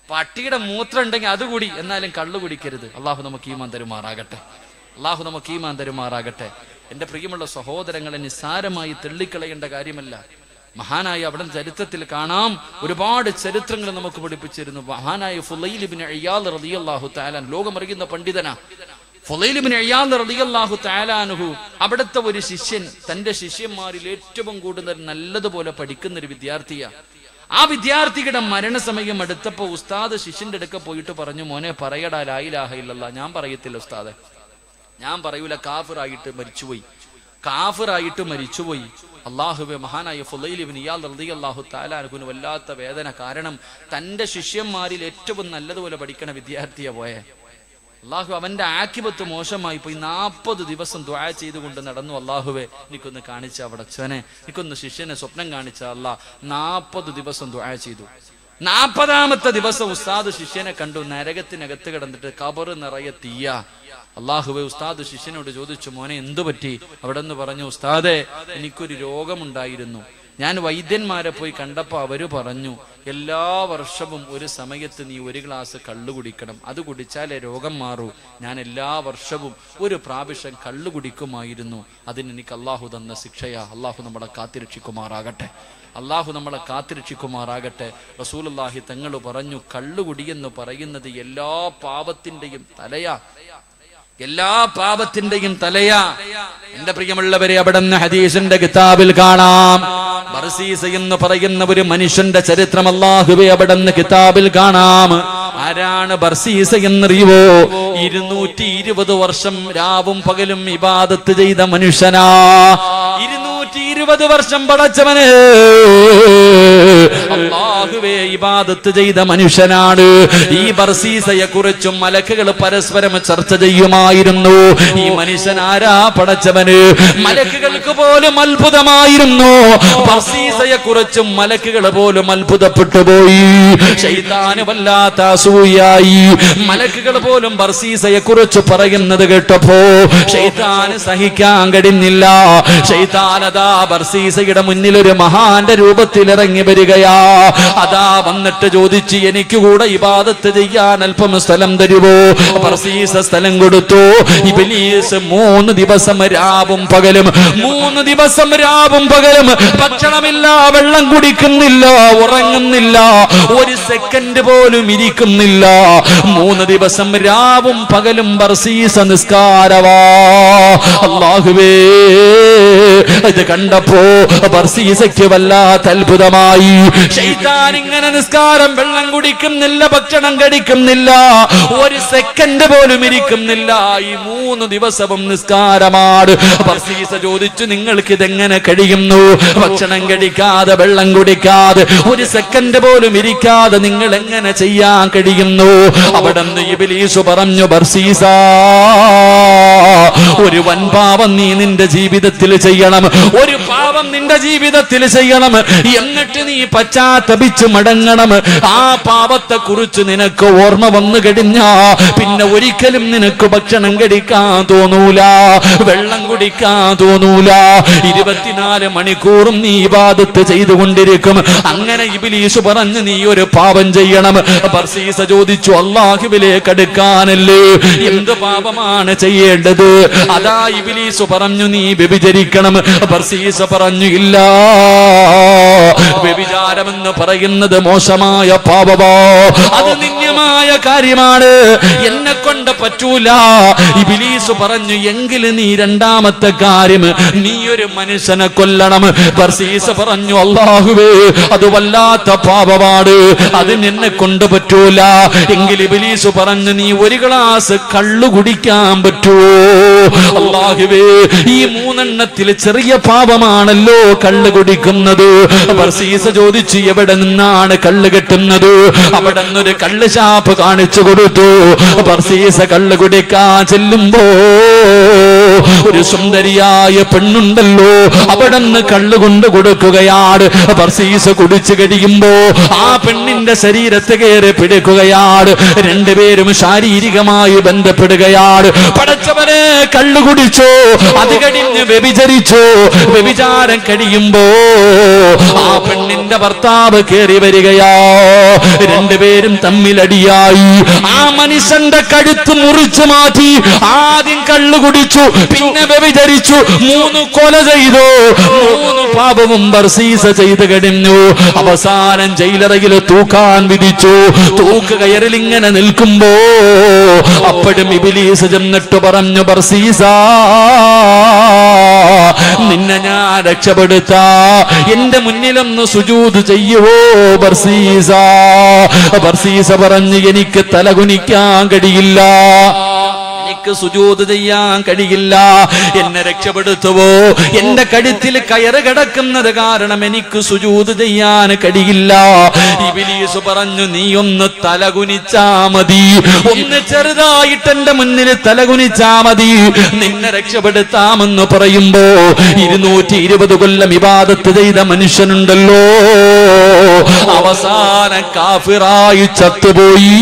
പട്ടിയുടെ മൂത്രം ഉണ്ടെങ്കിൽ അത് കൂടി, എന്നാലും കള്ളു കുടിക്കരുത്. അള്ളാഹു നമുക്ക് ഈമാൻ തരുമാറാകട്ടെ. അള്ളാഹു നമുക്ക് ഈമാൻ തരുമാറാകട്ടെ. എന്റെ പ്രിയമുള്ള സഹോദരങ്ങളെ, നിസ്സാരമായി തള്ളിക്കളയേണ്ട കാര്യമല്ല. മഹാനായ അവിടെ ചരിത്രത്തിൽ കാണാം, ഒരുപാട് ചരിത്രങ്ങൾ നമുക്ക് പഠിപ്പിച്ചിരുന്നു. മഹാനായ ഫുളൈൽ ഇബ്നു ഇയാദ് റളിയല്ലാഹു തആല, ലോകമറിയുന്ന പണ്ഡിതനാ ഫുളൈൽ ഇബ്നു ഇയാദ് റളിയല്ലാഹു തആല അൻഹു, അവിടുത്തെ ഒരു ശിഷ്യൻ, തന്റെ ശിഷ്യന്മാരിൽ ഏറ്റവും കൂടുതൽ നല്ലതുപോലെ പഠിക്കുന്ന ഒരു വിദ്യാർത്ഥിയാ. ആ വിദ്യാർത്ഥിയുടെ മരണസമയം അടുത്തപ്പോ ഉസ്താദ് ശിഷ്യന്റെ അടുക്ക പോയിട്ട് പറഞ്ഞു, മോനെ പറയടാ ലാ ഇലാഹ ഇല്ലല്ലാഹ്. ഞാൻ പറയത്തില്ല ഉസ്താദെ, ഞാൻ പറയൂല, കാഫിറായിട്ട് മരിച്ചുപോയി, കാഫിറായിട്ട് മരിച്ചുപോയി. അള്ളാഹുവെ, മഹാനായ ഫുളൈൽ ഇബ്നു ഇയാദ് റളിയല്ലാഹു തആല അൻഹുവിന് വല്ലാത്ത വേദന. കാരണം തന്റെ ശിഷ്യന്മാരിൽ ഏറ്റവും നല്ലതുപോലെ പഠിക്കണ വിദ്യാർത്ഥിയാ പോയെ. അള്ളാഹു അവന്റെ ആക്കിബത്ത് മോശമായി പോയി. 40 ദിവസം ദുആ ചെയ്തുകൊണ്ട് നടന്നു. അള്ളാഹുവെ, എനിക്കൊന്ന് കാണിച്ച അവിടച്ചനെ, എനിക്കൊന്ന് ശിഷ്യനെ സ്വപ്നം കാണിച്ച അല്ലാ. 40 ദിവസം ദുആ ചെയ്തു. 40ാമത്തെ ദിവസം ഉസ്താദ് ശിഷ്യനെ കണ്ടു, നരകത്തിനകത്ത് കിടന്നിട്ട് ഖബർ നിറയെ തീയ. അള്ളാഹുവെ, ഉസ്താദ് ശിഷ്യനോട് ചോദിച്ചു, മോനെ എന്തു പറ്റി? അവിടെ നിന്ന് പറഞ്ഞു, ഉസ്താദെ, എനിക്കൊരു രോഗമുണ്ടായിരുന്നു. ഞാൻ വൈദ്യന്മാരെ പോയി കണ്ടപ്പോ അവര് പറഞ്ഞു, എല്ലാ വർഷവും ഒരു സമയത്ത് നീ ഒരു ഗ്ലാസ് കള്ളു കുടിക്കണം, അത് കുടിച്ചാലേ രോഗം മാറൂ. ഞാൻ എല്ലാ വർഷവും ഒരു പ്രാവശ്യം കള്ളു കുടിക്കുമായിരുന്നു. അതിന് എനിക്ക് അള്ളാഹു തന്ന ശിക്ഷയാ. അള്ളാഹു നമ്മളെ കാത്തിരക്ഷിക്കുമാറാകട്ടെ, അള്ളാഹു നമ്മളെ കാത്തിരക്ഷിക്കുമാറാകട്ടെ. റസൂലുള്ളാഹി തങ്ങൾ പറഞ്ഞു, കള്ളുകുടിയെന്ന് പറയുന്നത് എല്ലാ പാപത്തിന്റെയും തലയാ, എല്ലാ പാപത്തിന്റെയും തലയാ. എന്റെ പ്രിയമുള്ളവരെ, അവിടുന്ന് ഹദീസിന്റെ കിതാബിൽ കാണാം, ബർസീസ എന്ന് പറയുന്ന ഒരു മനുഷ്യന്റെ ചരിത്രം അല്ലാഹുവേ അവിടുന്ന് കിതാബിൽ കാണാം. ആരാണ് ബർസീസ എന്നറിയുവോ? 220 വർഷം രാവും പകലും ഇബാദത്ത് ചെയ്ത മനുഷ്യനാ. 220 വർഷം പടച്ചവന് അല്ലാഹുവേ ഇബാദത്ത് ചെയ്ത മനുഷ്യനാണ്. ഈ ബർസീസയെ കുറിച്ചും മലക്കുകൾ പരസ്പരം ചർച്ച ചെയ്യുമായിരുന്നു. ഈ മനുഷ്യൻ ആരാ പടച്ചവന്? മലക്കുകൾക്ക് പോലും അത്ഭുതമായിരുന്നു. ബർസീസയെ കുറിച്ചും മലക്കുകൾ പോലും അത്ഭുതപ്പെട്ടു പോയി. ശൈത്താന് വല്ലാത്ത അസൂയായി. മലക്കുകൾ പോലും ബർസീസയെ കുറിച്ച് പറയുന്നത് കേട്ടപ്പോ ശൈത്താന് സഹിക്കാൻ കഴിഞ്ഞില്ല. ശൈത്താൻ അതാ ബർസീസയുടെ മുന്നിൽ ഒരു മഹാന്റെ രൂപത്തിൽ ഇറങ്ങി വരികയാ. അതാ വന്നിട്ട് ചോദിച്ചു, എനിക്ക് കൂടെ ഇബാദത്ത് ചെയ്യാൻ അല്പം സ്ഥലം തരുവോ? ബർസീസ സ്ഥലം കൊടുത്തു. ഇബ്ലീസ് 3 ദിവസം രാവും പകലും 3 ദിവസം രാവും പകലും ഭക്ഷണമില്ല, വെള്ളം കുടിക്കുന്നില്ല, ഉറങ്ങുന്നില്ല, ഒരു സെക്കൻഡ് പോലും ഇരിക്കുന്നില്ല. 3 ദിവസം രാവും പകലും ബർസീസ നിസ്കാരവാ. അല്ലാഹുവേ, ഇത് കണ്ടപ്പോ ബർസീസയ്ക്ക് വല്ലാത്ത അത്ഭുതമായി. ശൈത്താൻ ഇങ്ങനെ നിസ്കാരം, വെള്ളം കുടിക്കുന്നില്ല, ഭക്ഷണം കഴിക്കുന്നില്ല, ഒരു സെക്കൻഡ് പോലും ഇരിക്കുന്നില്ല. ഈ 3 ദിവസവും നിസ്കാരമാണ്. ബർസീസ ചോദിച്ചു, നിങ്ങൾക്ക് ഇതെങ്ങനെ കഴിയുന്നു? ഭക്ഷണം കഴിക്കാതെ, വെള്ളം കുടിക്കാതെ, ഒരു സെക്കൻഡ് പോലും ഇരിക്കാതെ നിങ്ങൾ എങ്ങനെ ചെയ്യാൻ കഴിയുന്നു? അവിടുന്ന് ഇബ്ലീസ് പറഞ്ഞു, ബർസീസ, ഒരു വൻപാപം നീ നിന്റെ ജീവിതത്തിൽ ചെയ്യണം, ഒരു പാപം നിന്റെ ജീവിതത്തിൽ ചെയ്യണം, എന്നിട്ട് നീ പശ്ചാത്തപിച്ച് മടങ്ങണം. ആ പാപത്തെ കുറിച്ച് നിനക്ക് ഓർമ്മ വന്നു കഴിഞ്ഞാ പിന്നെ ഒരിക്കലും നിനക്ക് ഭക്ഷണം കഴിക്കാൻ തോന്നൂല, വെള്ളം കുടിക്കാൻ തോന്നൂല. 24 മണിക്കൂറും നീ ഇബാദത്ത് ചെയ്തുകൊണ്ടിരിക്കും. അങ്ങനെ ഇബ്ലീസ് പറഞ്ഞു, നീ ഒരു പാപം ചെയ്യണം. ബർസീസ ചോദിച്ചു, അല്ലാഹുവിലേക്ക് അടുക്കാനല്ലേ, എന്ത് പാപമാണ് ചെയ്യേണ്ടത്? അതാ ഇബ്ലീസ് പറഞ്ഞു, നീ വ്യഭിചരിക്കണം. ബർസീസ പറഞ്ഞു, ഇല്ല, വ്യഭിചാരമെന്ന് പറയുന്നത് മോശമായ പാപമോ, അത് നിന്ദ്യമായ കാര്യമാണ്, എന്നെ കൊണ്ട് പറ്റൂല. ഇബ്ലീസ് പറഞ്ഞു, എങ്കിൽ നീ രണ്ടാമത്തെ കാര്യം, നീ ഒരു മനുഷ്യനെ കൊല്ലണം. ബർസീസ പറഞ്ഞു, അല്ലാഹുവേ, അത് വല്ലാത്ത പാപമാണ്, അത് എന്നെ കൊണ്ട് പറ്റൂല. എങ്കിൽ ഇബ്ലീസ് പറഞ്ഞു, നീ ഒരു ഗ്ലാസ് കള്ളു കുടിക്കാൻ പറ്റുമോ? അല്ലാഹുവേ, ഈ 3 എണ്ണത്തിൽ ചെറിയ പാപമാണല്ലോ കള്ളു കുടിക്കുന്നത്. ബർസീസ ചോദിച്ചു, എവിടെ നിന്നാണ് കള്ള് കെട്ടുന്നത്? അവിടെ നിന്നൊരു കള്ള് ഷാപ്പ് കാണിച്ചു കൊടുത്തു. ബർസീസ കള്ള് കുടിക്കാൻ ചെല്ലുമ്പോ ഒരു സുന്ദരിയായ പെണ്ണുണ്ടല്ലോ, അവിടെ നിന്ന് കള്ള് കൊണ്ട് കൊടുക്കുകയാണ്. ബർസീസ കുടിച്ചു കഴിയുമ്പോ ആ പെണ്ണിന്റെ ശരീരത്തെ കയറി പിടിക്കുകയാണ്. രണ്ടുപേരും ശാരീരികമായി ബന്ധപ്പെടുകയാണ്. പടച്ചവനെ, കള്ളു കുടിച്ചോ, അത് കഴിഞ്ഞ് വ്യഭിചരിച്ചോ. വ്യഭിചാരം കഴിയുമ്പോ ആ പെണ്ണിന്റെ ഭർത്താവ് കയറി വരികയാ. രണ്ടുപേരും തമ്മിലടിയായി. ആ മനുഷ്യന്റെ കഴുത്ത് മുറിച്ചു മാറ്റി. ആദ്യം കള്ളു കുടിച്ചു, പിന്നെ വ്യഭിചരിച്ചു, 3 കൊല ചെയ്തു. 3 പാപവും ബർസീസ ചെയ്ത് കഴിഞ്ഞു. അവസാനം ജയിലറയിൽ തൂക്കാൻ വിധിച്ചു. തൂക്ക് കയറിൽ ഇങ്ങനെ നിൽക്കുമ്പോ അപ്പോഴും ഇബ്ലീസ് ചെന്നിട്ട് പറഞ്ഞു, ബർസീസ, നിന്നെ ഞാൻ രക്ഷപ്പെടുത്താ, എന്റെ മുന്നിലൊന്ന് സുജൂദ് ചെയ്യുവോ ബർസീസ? ബർസീസ പറഞ്ഞു, എനിക്ക് തലകുനിക്കാൻ കഴിയില്ല, എനിക്ക് സുജൂദ് ചെയ്യാൻ കഴിയില്ല, എന്നെ രക്ഷപ്പെടുത്തുവോ? എന്റെ കഴുത്തിൽ കയറ് കിടക്കുന്നത് കാരണം എനിക്ക് സുജൂദ് ചെയ്യാൻ കഴിയില്ല. ഇബ്ലീസ് പറഞ്ഞു, നീ ഒന്ന് തലകുനിച്ചാ മതി, ഒന്ന് ചെറുതായിട്ട് എന്റെ മുന്നിൽ തലകുനിച്ചാ മതി, നിന്നെ രക്ഷപ്പെടുത്താമെന്ന് പറയുമ്പോ 220 കൊല്ലം ഇബാദത്ത് ചെയ്ത മനുഷ്യനുണ്ടല്ലോ, അവസാന കാഫിറായി ചത്തുപോയി.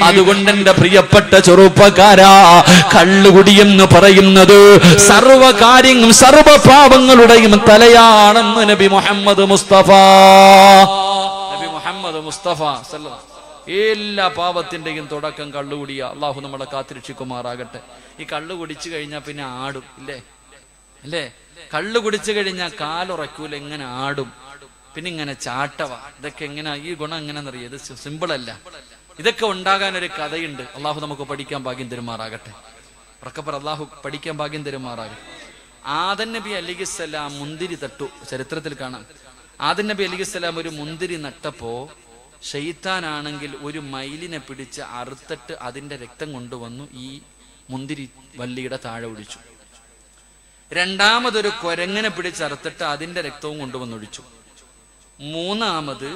അതുകൊണ്ട് എന്റെ പ്രിയപ്പെട്ട ചെറുപ്പക്കാരാ, കള്ളുകുടി എന്ന് പറയുന്നത് സർവകാര്യങ്ങളും സർവ പാപങ്ങളുടെയും തലയാണെന്ന് നബി മുഹമ്മദ് മുസ്തഫ സല്ലല്ലാഹു. എല്ലാ പാപത്തിന്റെയും തുടക്കം കള്ളുകുടിയ. അള്ളാഹു നമ്മളെ കാത്തിരക്ഷിക്കുമാറാകട്ടെ. ഈ കള്ളു കുടിച്ചു കഴിഞ്ഞാൽ പിന്നെ ആടും, അല്ലേ? കള്ളു കുടിച്ചു കഴിഞ്ഞാൽ കാലുറക്കൂല, ഇങ്ങനെ ആടും, പിന്നെ ഇങ്ങനെ ചാട്ടവ. ഇതൊക്കെ എങ്ങനെ, ഈ ഗുണം എങ്ങനെയെന്നറിയാം? ഇത് സിമ്പിൾ അല്ല. ഇതൊക്കെ ഉണ്ടാകാൻ ഒരു കഥയുണ്ട്. അള്ളാഹു നമുക്ക് പഠിക്കാൻ ഭാഗ്യം തരുമാറാകട്ടെ. ഉറക്കപ്പറ, അള്ളാഹു പഠിക്കാൻ ഭാഗ്യം തരുമാറാകട്ടെ. ആദം നബി അലൈഹിസ്സലാം മുന്തിരി തട്ടു. ചരിത്രത്തിൽ കാണാം. ആദം നബി അലൈഹിസ്സലാം ഒരു മുന്തിരി നട്ടപ്പോ ശൈത്താനാണെങ്കിൽ ഒരു മയിലിനെ പിടിച്ച് അറുത്തിട്ട് അതിന്റെ രക്തം കൊണ്ടുവന്നു ഈ മുന്തിരി വള്ളിയുടെ താഴെ ഒഴിച്ചു. രണ്ടാമതൊരു കുരങ്ങനെ പിടിച്ചറുത്തിട്ട് അതിന്റെ രക്തവും കൊണ്ടുവന്നൊഴിച്ചു. മൂന്നാമത്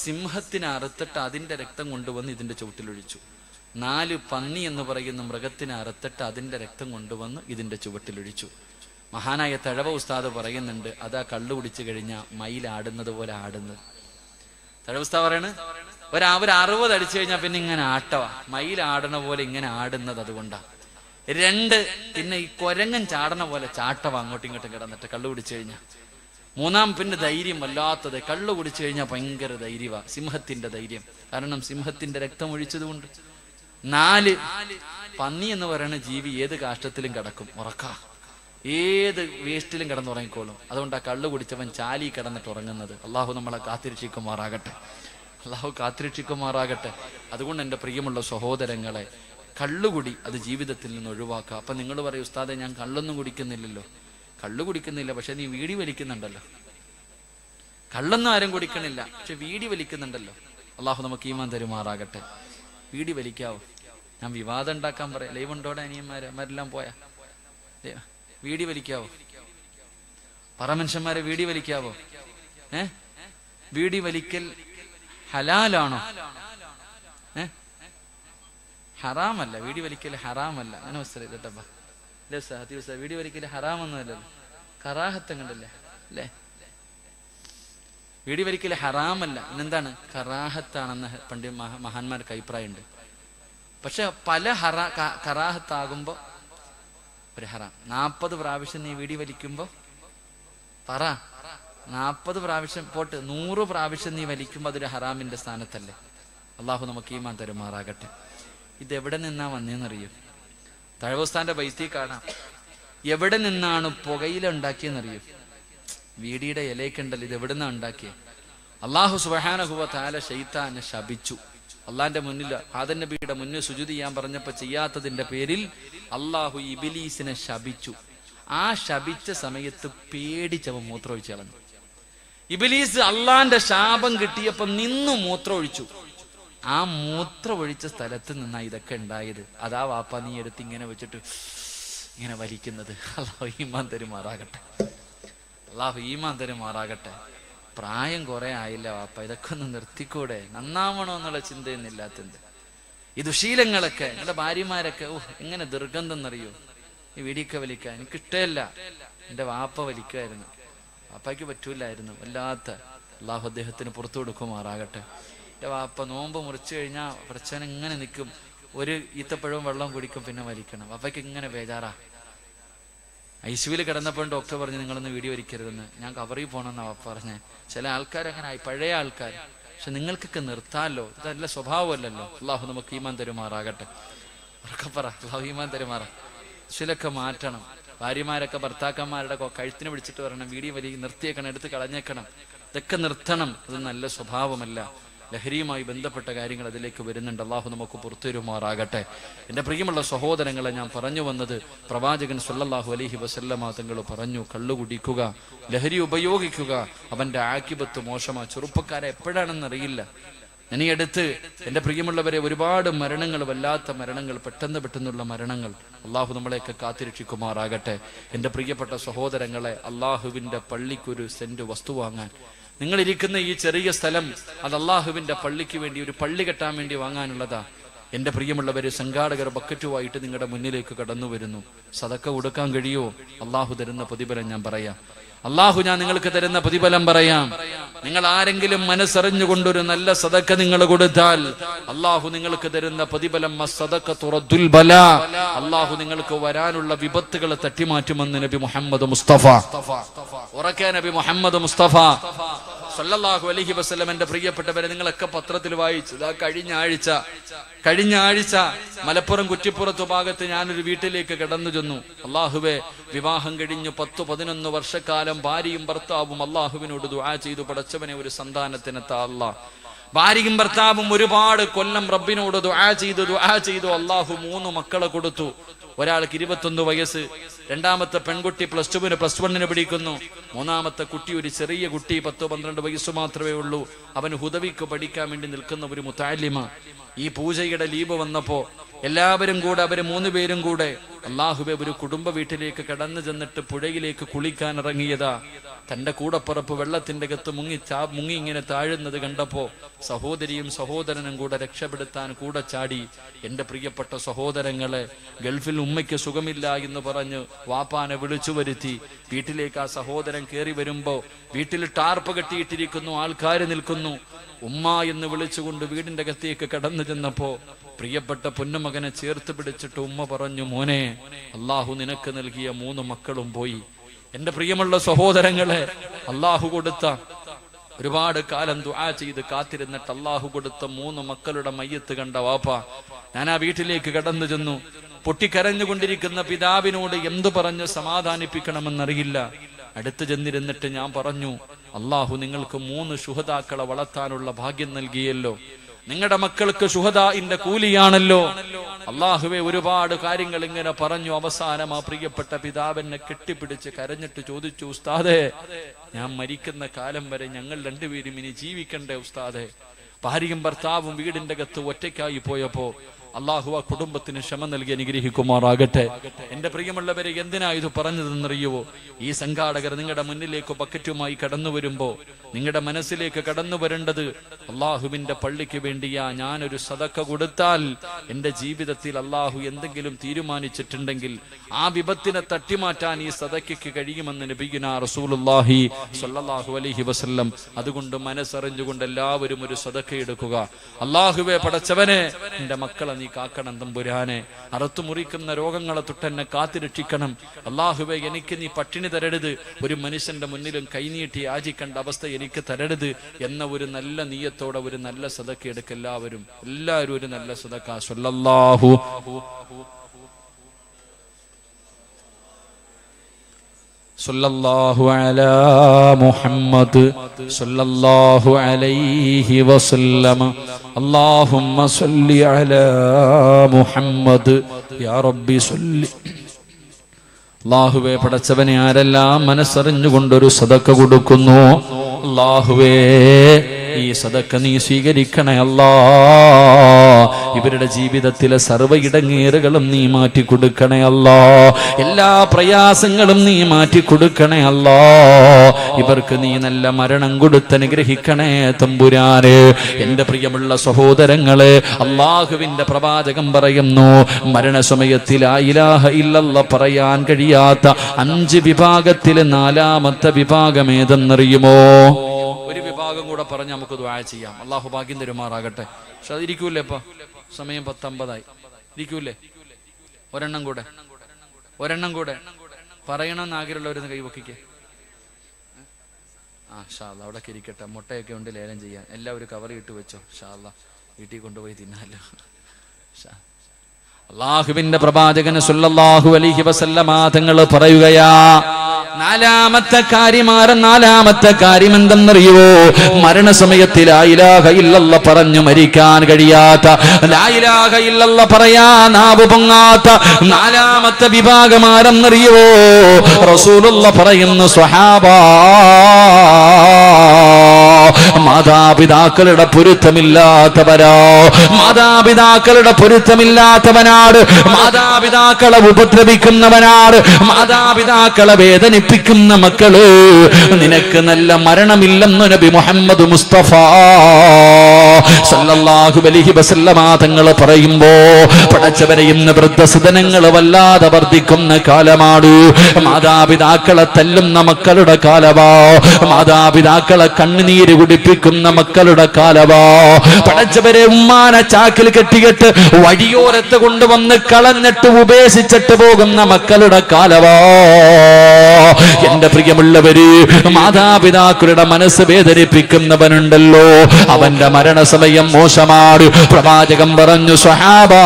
സിംഹത്തിനെ അറുത്തിട്ട് അതിന്റെ രക്തം കൊണ്ടുവന്ന് ഇതിന്റെ ചുവട്ടിലൊഴിച്ചു. 4 പന്നി എന്ന് പറയുന്ന മൃഗത്തിനെ അറുത്തിട്ട് അതിന്റെ രക്തം കൊണ്ടുവന്ന് ഇതിന്റെ ചുവട്ടിലൊഴിച്ചു. മഹാനായ തഴവ ഉസ്താദ് പറയുന്നുണ്ട്, അതാ കള്ളു കുടിച്ചു കഴിഞ്ഞാൽ മയിലാടുന്നത് പോലെ ആടുന്നത്. തഴവ ഉസ്താദ് പറയണ്, ഒരു 60 അടിച്ചു കഴിഞ്ഞാൽ പിന്നെ ഇങ്ങനെ ആട്ടവാ, മയിലാടണ പോലെ ഇങ്ങനെ ആടുന്നത് അതുകൊണ്ടാ. 2, പിന്നെ ഈ കൊരങ്ങൻ ചാടണ പോലെ ചാട്ടവാ അങ്ങോട്ടും ഇങ്ങോട്ടും കിടന്നിട്ട് കള്ളു കുടിച്ചു കഴിഞ്ഞാൽ. 3, പിന്നെ ധൈര്യം വല്ലാത്തത്. കള്ളു കുടിച്ചു കഴിഞ്ഞാൽ ഭയങ്കര ധൈര്യവാ, സിംഹത്തിന്റെ ധൈര്യം, കാരണം സിംഹത്തിന്റെ രക്തം ഒഴിച്ചതുകൊണ്ട്. 4, പന്നി എന്ന് പറയുന്ന ജീവി ഏത് കാഷ്ടത്തിലും കിടക്കും, ഉറക്കാ, ഏത് വേസ്റ്റിലും കിടന്നുറങ്ങിക്കോളും. അതുകൊണ്ട് ആ കള്ളു കുടിച്ചവൻ ചാലി കിടന്നിട്ട് ഉറങ്ങുന്നത്. അള്ളാഹു നമ്മളെ കാത്തിരക്ഷിക്കുമാറാകട്ടെ. അതുകൊണ്ട് എൻ്റെ പ്രിയമുള്ള സഹോദരങ്ങളെ, കള്ളുകുടി അത് ജീവിതത്തിൽ നിന്ന് ഒഴിവാക്കുക. അപ്പൊ നിങ്ങൾ പറയും, ഉസ്താദെ ഞാൻ കള്ളൊന്നും കുടിക്കുന്നില്ലല്ലോ. കള്ളു കുടിക്കുന്നില്ല, പക്ഷെ നീ വീടി വലിക്കുന്നുണ്ടല്ലോ. കള്ളൊന്നും ആരും കുടിക്കണില്ല, പക്ഷെ വീടി വലിക്കുന്നുണ്ടല്ലോ. അള്ളാഹു നമുക്ക് ഈമാൻ തരുമാറാകട്ടെ. വീടി വലിക്കാവോ? ഞാൻ വിവാദം ഉണ്ടാക്കാൻ പറയാം. ലൈവ് ഉണ്ടോടെ അനിയന്മാരെല്ലാം പോയാ വീടി വലിക്കാവോ? പറ മനുഷ്യന്മാരെ, വീടി വലിക്കാവോ? വീടി വലിക്കൽ ഹലാലാണോ? ഹറാമല്ല. വീടി വലിക്കൽ ഹറാമല്ല. അങ്ങനെ കേട്ടപ്പാ. വീടി വലിക്കൽ ഹറാമൊന്നുമല്ലല്ലോ, കറാഹത്ത് കണ്ടല്ലേ അല്ലേ? വീടി വലിക്കൽ ഹറാമല്ല, പിന്നെന്താണ്? കറാഹത്താണെന്ന് പണ്ട് മഹാന്മാർക്ക് അഭിപ്രായമുണ്ട്. പക്ഷെ പല കറാഹത്താകുമ്പോ ഒരു ഹറാം. 40 പ്രാവശ്യം നീ വീടി വലിക്കുമ്പോ, പറ, 40 പ്രാവശ്യം പോട്ട് 100 പ്രാവശ്യം നീ വലിക്കുമ്പോ അതൊരു ഹറാമിന്റെ സ്ഥാനത്തല്ലേ? അള്ളാഹു നമുക്ക് ഈമാൻ തരുമാറാകട്ടെ. ഇതെവിടെ നിന്നാ വന്നേന്നറിയോ? തഴവസ്ഥാന്റെ ബൈത്തി കാണാം. എവിടെ നിന്നാണ് പുകയില ഉണ്ടാക്കിയെന്നറിയോ? വീടിയുടെ ഇലയ്ക്കുണ്ടല്ലോ, ഇത് എവിടെ നിന്നാണ് ഉണ്ടാക്കിയത്? അള്ളാഹു സുബ്ഹാനഹു വ തആല ശൈത്താനെ ശപിച്ചു. അള്ളാന്റെ മുന്നിൽ, ആദം നബിയുടെ മുന്നിൽ സുജൂദ് ചെയ്യാൻ പറഞ്ഞപ്പോ ചെയ്യാത്തതിന്റെ പേരിൽ അള്ളാഹു ഇബ്ലീസിനെ ശപിച്ചു. ആ ശപിച്ച സമയത്ത് പേടിച്ചവൻ മൂത്രമൊഴിച്ചു കളഞ്ഞു. ഇബ്ലീസ് അള്ളാന്റെ ശാപം കിട്ടിയപ്പോ നിന്നു മൂത്രമൊഴിച്ചു. ആ മൂത്രമൊഴിച്ച സ്ഥലത്ത് നിന്നാ ഇതൊക്കെ ഉണ്ടായത്. അതാ വാപ്പ നീ എടുത്ത് ഇങ്ങനെ വെച്ചിട്ട് ഇങ്ങനെ വലിക്കുന്നത്. അള്ളാഹു ഈമാൻ തരുമാറാകട്ടെ. പ്രായം കുറെ ആയില്ല വാപ്പ, ഇതൊക്കെ ഒന്ന് നിർത്തിക്കൂടെ? നന്നാവണോ എന്നുള്ള ചിന്തയൊന്നും ഇല്ലാത്തത്. ഈ ദുശീലങ്ങളൊക്കെ എന്റെ ഭാര്യമാരൊക്കെ എങ്ങനെ ദുർഗന്ധം എന്നറിയോ? ഈ വീടിയൊക്കെ വലിക്കാൻ എനിക്കിഷ്ടമല്ല. എന്റെ വാപ്പ വലിക്കുമായിരുന്നു, വാപ്പയ്ക്ക് പറ്റൂലായിരുന്നു, വല്ലാത്ത. അള്ളാഹു അദ്ദേഹത്തിന് പുറത്തു കൊടുക്കുമാറാകട്ടെ. എന്റെ വാപ്പ നോമ്പ് മുറിച്ചു കഴിഞ്ഞാൽ പ്രശ്നം ഇങ്ങനെ നിൽക്കും. ഒരു ഈത്തപ്പഴവും വെള്ളം കുടിക്കും, പിന്നെ വലിക്കണം. വാപ്പയ്ക്ക് ഇങ്ങനെ ബേജാറാ. ഐസിയുവിൽ കിടന്നപ്പോൾ ഡോക്ടർ പറഞ്ഞു നിങ്ങളൊന്ന് വീഡിയോ വലിക്കരുതെന്ന്. ഞാൻ കവറിൽ പോകണമെന്നാ വാപ്പ പറഞ്ഞേ. ചില ആൾക്കാരങ്ങനെ ആയി, പഴയ ആൾക്കാർ. പക്ഷെ നിങ്ങൾക്കൊക്കെ നിർത്താമല്ലോ, ഇതല്ല സ്വഭാവമല്ലല്ലോ. അള്ളാഹു നമുക്ക് ഈമാൻ തരുമാറാകട്ടെ. ഉറക്കപ്പറ, അള്ളാഹു ഈമാൻ തരുമാറാ. ചിലൊക്കെ മാറ്റണം. ഭാര്യമാരൊക്കെ ഭർത്താക്കന്മാരുടെ കഴുത്തിന് പിടിച്ചിട്ട് പറയണം വീഡിയോ വലി നിർത്തിയേക്കണം, എടുത്ത് കളഞ്ഞേക്കണം. ഇതൊക്കെ നിർത്തണം. അത് നല്ല സ്വഭാവമല്ല. ലഹരിയുമായി ബന്ധപ്പെട്ട കാര്യങ്ങൾ അതിലേക്ക് വരുന്നുണ്ട്. അള്ളാഹു നമുക്ക് പുറത്തുവരുമാറാകട്ടെ. എൻ്റെ പ്രിയമുള്ള സഹോദരങ്ങളെ, ഞാൻ പറഞ്ഞു വന്നത്, പ്രവാചകൻ സല്ലല്ലാഹു അലൈഹി വസല്ലമ തങ്ങൾ പറഞ്ഞു, കള്ളുകുടിക്കുക, ലഹരി ഉപയോഗിക്കുക, അവന്റെ ആക്കിബത്ത് മോശമാ. ചെറുപ്പക്കാരെ എപ്പോഴാണെന്നറിയില്ല. ഇനി അടുത്ത് എൻ്റെ പ്രിയമുള്ളവരെ, ഒരുപാട് മരണങ്ങൾ, വല്ലാത്ത മരണങ്ങൾ, പെട്ടെന്നുള്ള മരണങ്ങൾ. അള്ളാഹു നമ്മളെയൊക്കെ കാത്തിരക്ഷിക്കുമാറാകട്ടെ. എൻ്റെ പ്രിയപ്പെട്ട സഹോദരങ്ങളെ, അള്ളാഹുവിൻ്റെ പള്ളിക്കൊരു സെന്റ് വസ്തു വാങ്ങാൻ, നിങ്ങളിരിക്കുന്ന ഈ ചെറിയ സ്ഥലം, അത് അള്ളാഹുവിൻ്റെ പള്ളിക്ക് വേണ്ടി, ഒരു പള്ളി കെട്ടാൻ വേണ്ടി വാങ്ങാനുള്ളതാ. എന്റെ പ്രിയമുള്ളവരെ, സംഘാടകർ ബക്കറ്റുമായിട്ട് നിങ്ങളുടെ മുന്നിലേക്ക് കടന്നു വരുന്നു. സദക്ക കൊടുക്കാൻ കഴിയോ? അള്ളാഹു തരുന്ന പ്രതിഫലം ഞാൻ പറയാം. ഞാൻ നിങ്ങൾക്ക് തരുന്ന പ്രതിഫലം പറയാം. നിങ്ങൾ ആരെങ്കിലും മനസ്സറിഞ്ഞുകൊണ്ടൊരു നല്ല സദക്ക നിങ്ങൾ കൊടുത്താൽ അള്ളാഹു നിങ്ങൾക്ക് തരുന്ന പ്രതിഫലം അള്ളാഹു നിങ്ങൾക്ക് വരാനുള്ള വിപത്തുകളെ തട്ടിമാറ്റുമെന്ന് നബി മുഹമ്മദ് മുസ്തഫ. ഉറക്കെ നബി മുഹമ്മദ് മുസ്തഫ സല്ലല്ലാഹു അലൈഹി വസല്ലം. എന്റെ പ്രിയപ്പെട്ടവരെ, നിങ്ങളൊക്കെ പത്രത്തിൽ വായിച്ചത് കഴിഞ്ഞ ആഴ്ച മലപ്പുറം കുറ്റിപ്പുറത്തു ഭാഗത്ത് ഞാനൊരു വീട്ടിലേക്ക് കടന്നു ചെന്നു. അള്ളാഹുവേ, വിവാഹം കഴിഞ്ഞു 10-11 വർഷക്കാലം ഭാര്യയും ഭർത്താവും അള്ളാഹുവിനോട് ദുആ ചെയ്തു, പടച്ചവനെ ഒരു സന്താനത്തിനെത്താ അല്ലാഹ്. ഭാര്യയും ഭർത്താവും ഒരുപാട് കൊല്ലം റബ്ബിനോട് ദുആ ചെയ്തു. അള്ളാഹു 3 മക്കളെ കൊടുത്തു. ഒരാൾക്ക് 21 വയസ്സ്, രണ്ടാമത്തെ പെൺകുട്ടി +1 പഠിക്കുന്നു, മൂന്നാമത്തെ കുട്ടി ഒരു ചെറിയ കുട്ടി 10-12 വയസ്സ് മാത്രമേ ഉള്ളൂ. അവൻ ഹുദവിക്ക് പഠിക്കാൻ വേണ്ടി നിൽക്കുന്ന ഒരു മുതഅല്ലിമ. ഈ പൂജയുടെ ലീവ് വന്നപ്പോ എല്ലാവരും കൂടെ, അവര് 3 പേരും കൂടെ അള്ളാഹുവെ ഒരു കുടുംബ വീട്ടിലേക്ക് കടന്നു ചെന്നിട്ട് പുഴയിലേക്ക് കുളിക്കാൻ ഇറങ്ങിയതാ. തന്റെ കൂടപ്പുറപ്പ് വെള്ളത്തിന്റെ അകത്ത് മുങ്ങി ഇങ്ങനെ താഴുന്നത് കണ്ടപ്പോ സഹോദരിയും സഹോദരനും കൂടെ രക്ഷപ്പെടുത്താൻ കൂടെ ചാടി. എന്റെ പ്രിയപ്പെട്ട സഹോദരങ്ങളെ, ഗൾഫിൽ ഉമ്മയ്ക്ക് സുഖമില്ല എന്ന് പറഞ്ഞ് വാപ്പാനെ വിളിച്ചു വരുത്തി. വീട്ടിലേക്ക് ആ സഹോദരൻ കയറി വരുമ്പോ വീട്ടിൽ ടാർപ്പ് കെട്ടിയിട്ടിരിക്കുന്നു, ആൾക്കാർ നിൽക്കുന്നു. ഉമ്മ എന്ന് വിളിച്ചുകൊണ്ട് വീടിന്റെ അകത്തേക്ക് കടന്നു ചെന്നപ്പോ പ്രിയപ്പെട്ട പൊന്നുമകനെ ചേർത്ത് പിടിച്ചിട്ട് ഉമ്മ പറഞ്ഞു, മോനെ, അള്ളാഹു നിനക്ക് നൽകിയ 3 മക്കളും പോയി. എന്റെ പ്രിയമുള്ള സഹോദരങ്ങളെ, അള്ളാഹു കൊടുത്ത, ഒരുപാട് കാലം ദുആ ചെയ്ത് കാത്തിരുന്നിട്ട് അള്ളാഹു കൊടുത്ത 3 മക്കളുടെ മയ്യത്ത് കണ്ട വാപ്പ. ഞാൻ ആ വീട്ടിലേക്ക് കടന്നു ചെന്നു. പൊട്ടിക്കരഞ്ഞുകൊണ്ടിരിക്കുന്ന പിതാവിനോട് എന്തു പറഞ്ഞു സമാധാനിപ്പിക്കണമെന്നറിയില്ല. അടുത്ത് ചെന്നിരുന്നിട്ട് ഞാൻ പറഞ്ഞു, അള്ളാഹു നിങ്ങൾക്ക് 3 ശുഹദാക്കളെ വളർത്താനുള്ള ഭാഗ്യം നൽകിയല്ലോ. നിങ്ങളുടെ മക്കൾക്ക് ശുഹദാഇന്റെ കൂലിയാണല്ലോ. അള്ളാഹുവെ, ഒരുപാട് കാര്യങ്ങൾ ഇങ്ങനെ പറഞ്ഞു. അവസാനം ആ പ്രിയപ്പെട്ട പിതാവിനെ കെട്ടിപ്പിടിച്ച് കരഞ്ഞിട്ട് ചോദിച്ചു, ഉസ്താദേ, ഞാൻ മരിക്കുന്ന കാലം വരെ ഞങ്ങൾ 2 പേരും ഇനി ജീവിക്കണ്ടേ ഉസ്താദേ? ഭാര്യയും ഭർത്താവും വീടിന്റെ അകത്ത് ഒറ്റയ്ക്കായി പോയപ്പോ അള്ളാഹു ആ കുടുംബത്തിന് ക്ഷമ നൽകി അനുഗ്രഹിക്കുമാറാകട്ടെ. എന്റെ പ്രിയമുള്ളവരെ, എന്തിനാ ഇത് പറഞ്ഞതെന്നറിയുവോ? ഈ സംഘാടകർ നിങ്ങളുടെ മുന്നിലേക്ക് ബക്കറ്റുമായി കടന്നു വരുമ്പോ നിങ്ങളുടെ മനസ്സിലേക്ക് കടന്നു വരേണ്ടത്, അള്ളാഹുവിന്റെ പള്ളിക്ക് വേണ്ടിയാ ഞാനൊരു സദക്ക കൊടുത്താൽ എന്റെ ജീവിതത്തിൽ അള്ളാഹു എന്തെങ്കിലും തീരുമാനിച്ചിട്ടുണ്ടെങ്കിൽ ആ വിപത്തിനെ തട്ടിമാറ്റാൻ ഈ സദക്കയ്ക്ക് കഴിയുമെന്ന് നബിയുനാ റസൂലുള്ളാഹി സ്വല്ലല്ലാഹു അലൈഹി വസല്ലം. അതുകൊണ്ട് മനസ്സറിഞ്ഞുകൊണ്ട് എല്ലാവരും ഒരു സദക്ക എടുക്കുക. അള്ളാഹുവേ, പടച്ചവനെ, എന്റെ മക്കളെ നീ കാക്കണം തമ്പുരാനെ. അറുത്തു മുറിക്കുന്ന രോഗങ്ങളെ തൊട്ടെന്നെ കാത്തിരക്ഷിക്കണം. അള്ളാഹുവേ, എനിക്ക് നീ പട്ടിണി തരരുത്, ഒരു മനുഷ്യന്റെ മുന്നിലും കൈനീട്ടി യാചിക്കേണ്ട അവസ്ഥ എനിക്ക് തരരുത് എന്ന ഒരു നല്ല നിയ്യത്തോടെ ഒരു നല്ല സദക്ക എടുക്കുക. എല്ലാവരും ഒരു നല്ല സദക്ക. സല്ലല്ലാഹു അലാ മുഹമ്മദ് സല്ലല്ലാഹു അലൈഹി വസല്ലം. അല്ലാഹുമ്മ സല്ലി അലാ മുഹമ്മദ് യാ റബ്ബി സല്ലി. അല്ലാഹുവേ, പടച്ചവനെ, ആരെല്ലാം മനസ്സറിഞ്ഞുകൊണ്ടൊരു സദക്ക കൊടുക്കുന്നു, അല്ലാഹുവേ, ഈ സദക്ക നീ സ്വീകരിക്കണേ അല്ലാ. ഇവരുടെ ജീവിതത്തിലെ സർവ്വ ഇടങ്ങേറുകളും നീ മാറ്റി കൊടുക്കണേ അല്ലാ. എല്ലാ പ്രയാസങ്ങളും നീ മാറ്റി കൊടുക്കണേ അല്ലാ. ഇവർക്ക് നീ നല്ല മരണം കൊടുത്ത് അനുഗ്രഹിക്കണേ തമ്പുരാനെ. എന്റെ പ്രിയമുള്ള സഹോദരങ്ങളെ, അള്ളാഹുവിന്റെ പ്രവാചകൻ പറയുന്നു, മരണസമയത്തിൽ ലാ ഇലാഹ ഇല്ലല്ലാഹ് പറയാൻ കഴിയാത്ത 5 വിഭാഗത്തിലെ 4ാമത്തെ വിഭാഗം ഏതെന്നറിയുമോ? ഒരു വിഭാഗം കൂടെ പറഞ്ഞ് നമുക്ക് ദുആ ചെയ്യാം. അള്ളാഹു ഭാഗ്യം തരുമാറാകട്ടെ. പക്ഷെ അതിരിക്കൂലേ? ഇപ്പൊ സമയം 10:50 ഇരിക്കൂലേ? ഒരെണ്ണം കൂടെ പറയണമെന്ന് ആഗ്രഹമുള്ളവരെന്ന് കൈവക്കിക്കേ. ഷാ അല്ലാഹ് അവിടെ ഇരിക്കട്ടെ. മുട്ടയൊക്കെ ഉണ്ട് ലേലം ചെയ്യാൻ. എല്ലാവരും കവറി ഇട്ട് വെച്ചോ. ഷാ അല്ലാഹ് വീട്ടിൽ കൊണ്ടുപോയി തിന്നാലോ. അല്ലാഹുവിന്റെ പ്രവാചകൻ സല്ലല്ലാഹു അലൈഹി വസല്ലമ തങ്ങൾ പറയുകയാ, 4ാമത്തെ കാര്യം എന്തെന്നറിയുവോ? മരണസമയത്ത് ലാ ഇലാഹ ഇല്ലല്ലാഹ് പറഞ്ഞു മരിക്കാൻ കഴിയാത്ത, ലാ ഇലാഹ ഇല്ലല്ലാഹ് പറയാ നാവ് പൊങ്ങാത്ത 4ാമത്തെ വിഭാഗം ആരെന്നറിയുവോ? റസൂലുള്ളാഹ് പറയുന്നു, സ്വഹാബാ, മാതാപിതാക്കളുടെ പൊരുത്തമില്ലാത്തവനാണ്, മാതാപിതാക്കളെ ഉപദ്രവിക്കുന്നവനാണ്, മാതാപിതാക്കളെ വേദനിപ്പിക്കുന്നവനാണ്, വേദനിപ്പിക്കുന്ന മക്കള്, നിനക്ക് നല്ല മരണമില്ലെന്ന് നബി മുഹമ്മദ് മുസ്തഫ സല്ലല്ലാഹു അലൈഹി വസല്ലമ തങ്ങൾ പറയുമ്പോ, പടച്ചവരെ ഇന്ന് വൃദ്ധസദനങ്ങൾ വല്ലാതെ വർദ്ധിക്കുന്ന കാലമാണ്. മാതാപിതാക്കളെ തല്ലുന്ന മക്കളുടെ കാലവാ, മാതാപിതാക്കളെ കണ്ണുനീര് കുടിപ്പിക്കുന്ന മക്കളുടെ കാലവാ. പടച്ചവരെ ഉമ്മാനെ ചാക്കിൽ കെട്ടിയിട്ട് വഴിയോരത്ത് കൊണ്ടുവന്ന് കളഞ്ഞിട്ട് ഉപേക്ഷിച്ചിട്ട് പോകുന്ന മക്കളുടെ കാലവാ. എന്റെ പ്രിയമുള്ളവര്, മാതാപിതാക്കളുടെ മനസ്സ് വേദനിപ്പിക്കുന്നവനുണ്ടല്ലോ, അവന്റെ മരണസമയം മോശമാണ്. പ്രവാചകൻ പറഞ്ഞു, സ്വഹാബാ,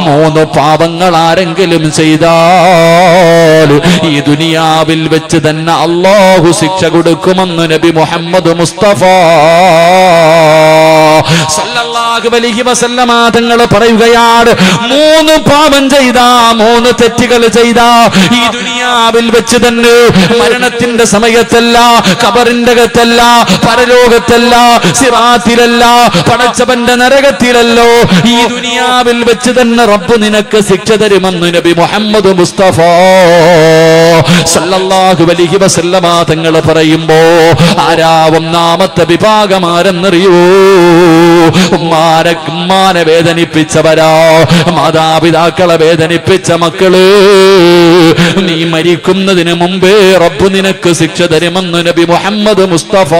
3 പാപങ്ങൾ ആരെങ്കിലും ചെയ്താൽ ഈ ദുനിയാവിൽ വെച്ച് തന്നെ അല്ലാഹു ശിക്ഷ കൊടുക്കുമെന്ന് നബി മുഹമ്മദ് മുസ്തഫ സല്ലല്ലാഹു അലൈഹി വസല്ലമ തങ്ങൾ പറയുകയാണ്, 3 പാപം ചെയ്താ, 3 തെറ്റുകൾ ചെയ്താ ഈ ദുനിയാവിൽ വെച്ച് തന്നെ, മരണത്തിന്റെ സമയത്തല്ല, ഖബറിന്റെ അകത്തല്ല, പരലോകത്തല്ല, സിറാത്തിലല്ല, പടച്ചവന്റെ നരകത്തിലല്ലോ, ഈ ദുനിയാവിൽ വെച്ച് തന്നെ റബ്ബ് നിനക്ക് ശിക്ഷ തരുമെന്ന് നബി മുഹമ്മദ് മുസ്തഫ സല്ലല്ലാഹു അലൈഹി വസല്ലമ തങ്ങൾ പറയുമ്പോ, ആരാ 1ാമത്തെ വിഭാഗം ആരെന്നറിയോ? ഉമ്മാനെ വേദനിപ്പിച്ചവരാ, മാതാപിതാക്കളെ വേദനിപ്പിച്ച മക്കള്. നീ മരിക്കുന്നതിന് മുമ്പേ റബ്ബ് നിനക്ക് ശിക്ഷ തരുമെന്ന് നബി മുഹമ്മദ് മുസ്തഫ